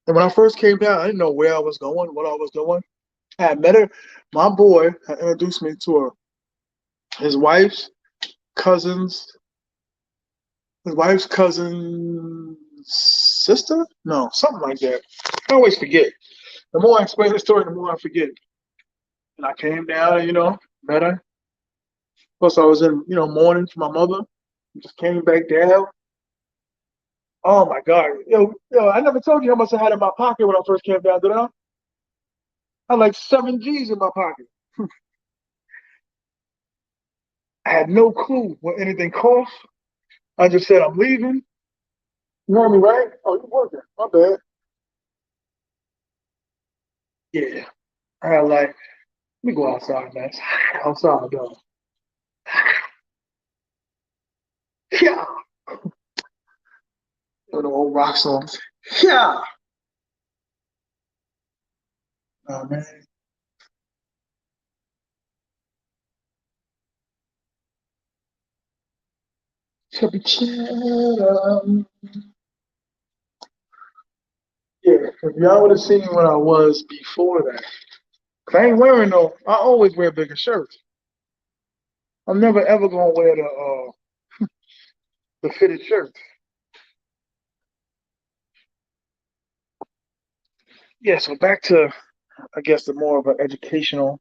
Speaker 1: And when I first came down, I didn't know where I was going, what I was doing. I had met her. My boy had introduced me to her. His wife's cousin's his wife's cousin's sister? No, something like that. I always forget. The more I explain the story, the more I forget. And I came down and, met her. Plus, I was in, mourning for my mother. Just came back down. Oh my God. Yo, I never told you how much I had in my pocket when I first came down, did I? I had like 7 G's in my pocket. I had no clue what anything cost. I just said, I'm leaving. You heard me, right? Oh, you're working. My bad. Yeah. I had like, let me go outside, man. It's hot outside, though. Yeah. The old rock songs. Yeah. Oh, man. Chubby Cheddar. Yeah, if y'all would have seen what I was before that, I ain't wearing no. I always wear bigger shirts. I'm never ever gonna wear the fitted shirts. Yeah. So back to I guess the more of an educational.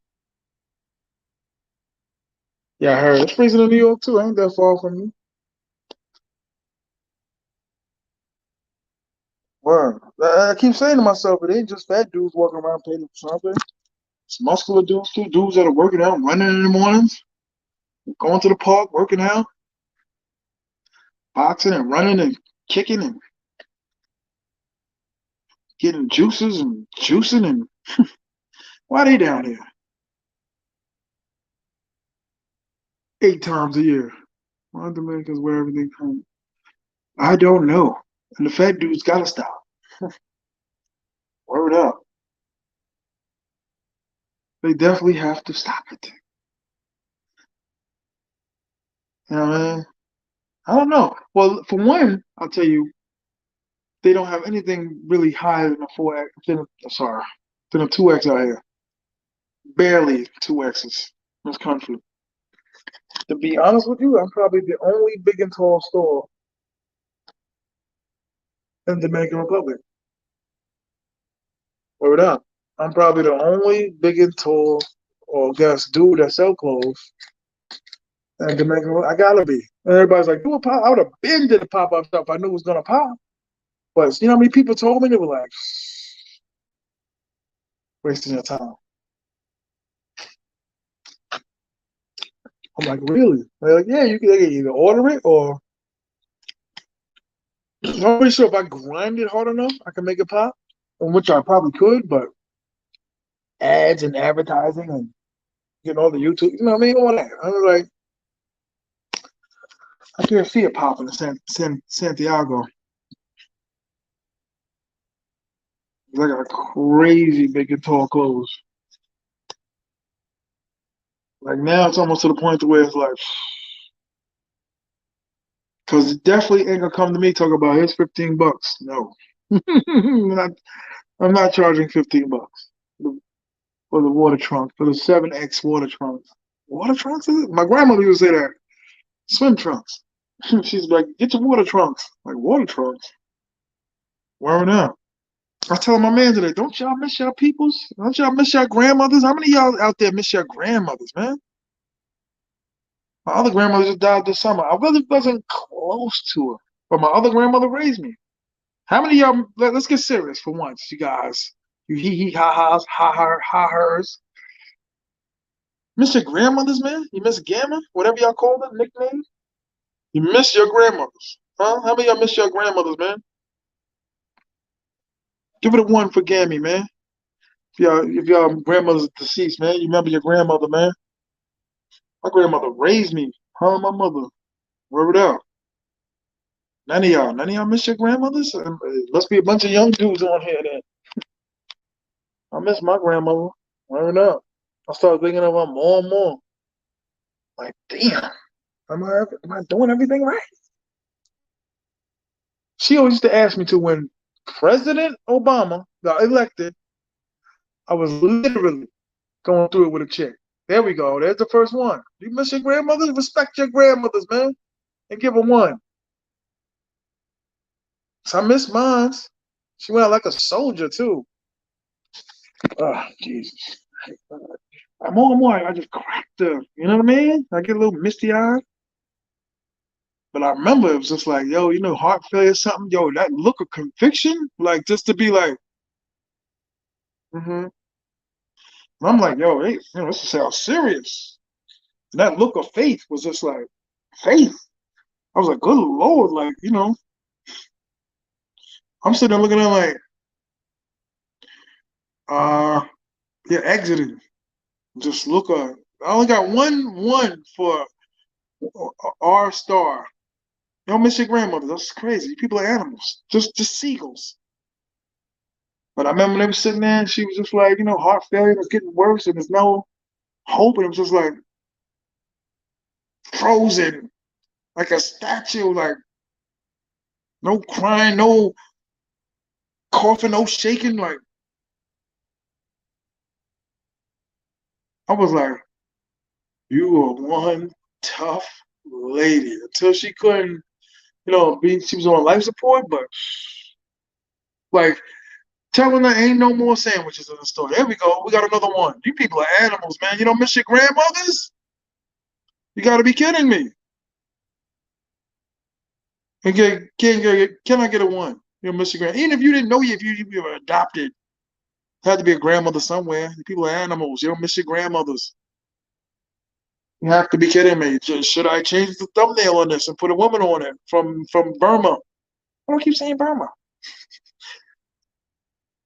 Speaker 1: Yeah, I heard it's freezing in New York too. Ain't that far from you? Word. I keep saying to myself, it ain't just fat dudes walking around paying for something. It's muscular dudes too. Dudes that are working out, running in the mornings, going to the park, working out, boxing and running and kicking and getting juices and juicing and why they down here 8 times a year? Why Dominicans wear everything from? I don't know. And the fat dudes gotta stop. Word up. They definitely have to stop it. You know what I mean? I don't know. Well, for one, I'll tell you, they don't have anything really higher than a 4X, sorry, than a 2X out here. Barely 2Xs in this country. To be honest with you, I'm probably the only big and tall store in the Dominican Republic. Word up. I'm probably the only big and tall or guess dude that sell clothes in Dominican Republic. I gotta be. And everybody's like, do a pop. I would have been to the pop-up shop. I knew it was gonna pop. But you know how many people told me they were like wasting their time. I'm like, really? They're like, yeah, they can either order it or I'm pretty sure if I grind it hard enough, I can make it pop. Which I probably could, but ads and advertising and getting all the YouTube, you know what I mean? All that. I was like, I can't see it popping in Santiago. I got crazy big and tall clothes. Like now it's almost to the point to where it's like, because it definitely ain't gonna come to me talk about here's $15. No. I'm not charging $15 for the water trunk, for the 7X water trunks. Water trunks? My grandmother used to say that. Swim trunks. She's like, get your water trunks. Like, water trunks? Wearing out. I tell my man today, don't y'all miss y'all peoples? Don't y'all miss y'all grandmothers? How many of y'all out there miss your grandmothers, man? My other grandmother just died this summer. I really wasn't close to her, but my other grandmother raised me. How many of y'all, let's get serious for once, you guys. You hee ha ha's, ha hers. Miss your grandmothers, man? You miss Gamma? Whatever y'all call them, nickname? You miss your grandmothers. Huh? How many of y'all miss your grandmothers, man? Give it a one for Gammy, man. If y'all grandmother's deceased, man, you remember your grandmother, man. My grandmother raised me. Her and my mother. Word it out. None of y'all miss your grandmothers? It must be a bunch of young dudes on here then. I miss my grandmother. Word up. I started thinking of her more and more. Like, damn, am I doing everything right? She always used to ask me to when President Obama got elected, I was literally going through it with a chick. There we go. There's the first one. You miss your grandmothers? Respect your grandmothers, man. And give her one. So I miss mine. She went out like a soldier, too. Oh, Jesus. More and more, I just cracked her. You know what I mean? I get a little misty eyed. But I remember it was just like, yo, heart failure or something. Yo, that look of conviction, like just to be like, mm-hmm. And I'm like, yo, hey, this sounds serious. And that look of faith was just like, faith. I was like, good Lord, like, I'm sitting there looking at her like, uh, you're exiting. Just look up. I only got one for R star. Don't miss your grandmother. That's crazy. People are animals. Just seagulls. But I remember they were sitting there and she was just like, heart failure was getting worse and there's no hope. And it was just like frozen, like a statue, like no crying, no coughing, no shaking. Like, I was like, you are one tough lady. Until she couldn't, she was on life support, but like telling her ain't no more sandwiches in the store. There we go. We got another one. You people are animals, man. You don't miss your grandmothers? You got to be kidding me. Can I get a one? You don't miss your grand. Even if you didn't know you, if you were adopted, had to be a grandmother somewhere. People are animals. You don't miss your grandmothers. You have to be kidding me. Should I change the thumbnail on this and put a woman on it from Burma? I don't keep saying Burma.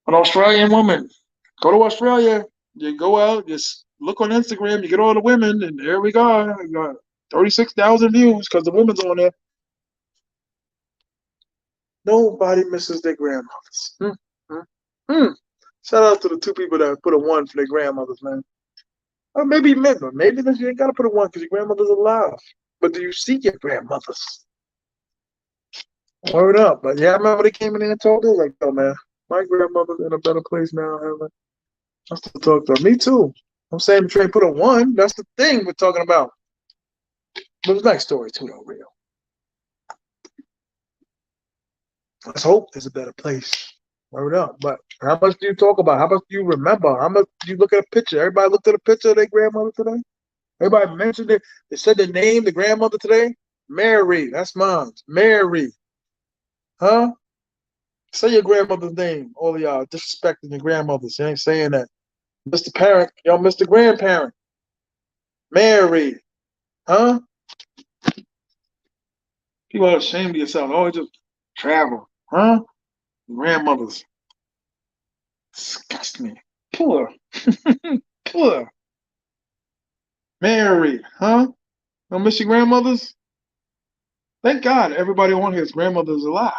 Speaker 1: An Australian woman. Go to Australia. You go out, just look on Instagram, you get all the women, and there we go. We got 36,000 views because the women's on there. Nobody misses their grandmothers. Hmm. Shout out to the two people that put a one for their grandmothers, man. Or maybe remember, maybe you ain't got to put a one because your grandmother's alive. But do you see your grandmothers? Word up. But yeah, I remember they came in there and told us, like, oh, man, my grandmother's in a better place now. I still talk to her. Me too. I'm saying Trey put a one. That's the thing we're talking about. But it's a nice story too, though, real. Let's hope it's a better place. Word up. But how much do you talk about? How much do you remember? How much do you look at a picture? Everybody looked at a picture of their grandmother today? Everybody mentioned it. They said the name, the grandmother today? Mary. That's mine. Mary. Huh? Say your grandmother's name. All of y'all disrespecting your grandmothers. You ain't saying that. Mr. Parent, y'all Mr. Grandparent. Mary. Huh? People are ashamed of yourself. Oh, just travel. Huh? Grandmothers. Disgust me. Poor. Poor. Mary. Huh? Don't miss your grandmothers? Thank God everybody on here's grandmother's alive.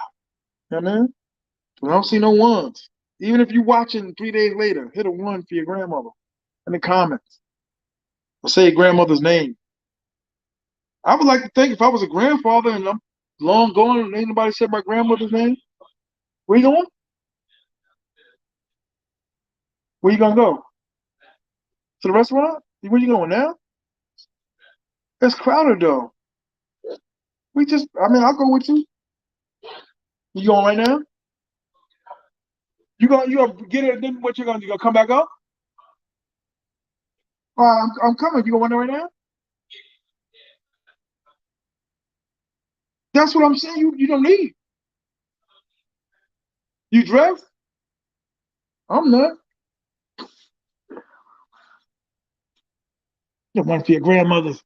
Speaker 1: You know what I mean? I don't see no ones. Even if you're watching 3 days later, hit a one for your grandmother in the comments. Or say your grandmother's name. I would like to think if I was a grandfather and I'm long gone and ain't nobody said my grandmother's name, where you going? Where you gonna go? To the restaurant? Where you going now? It's crowded though. I'll go with you. You going right now? You gonna get it, then what you gonna come back up? I'm coming. You going there right now? That's what I'm saying. You don't need. You dressed? I'm not. You want for your grandmother's.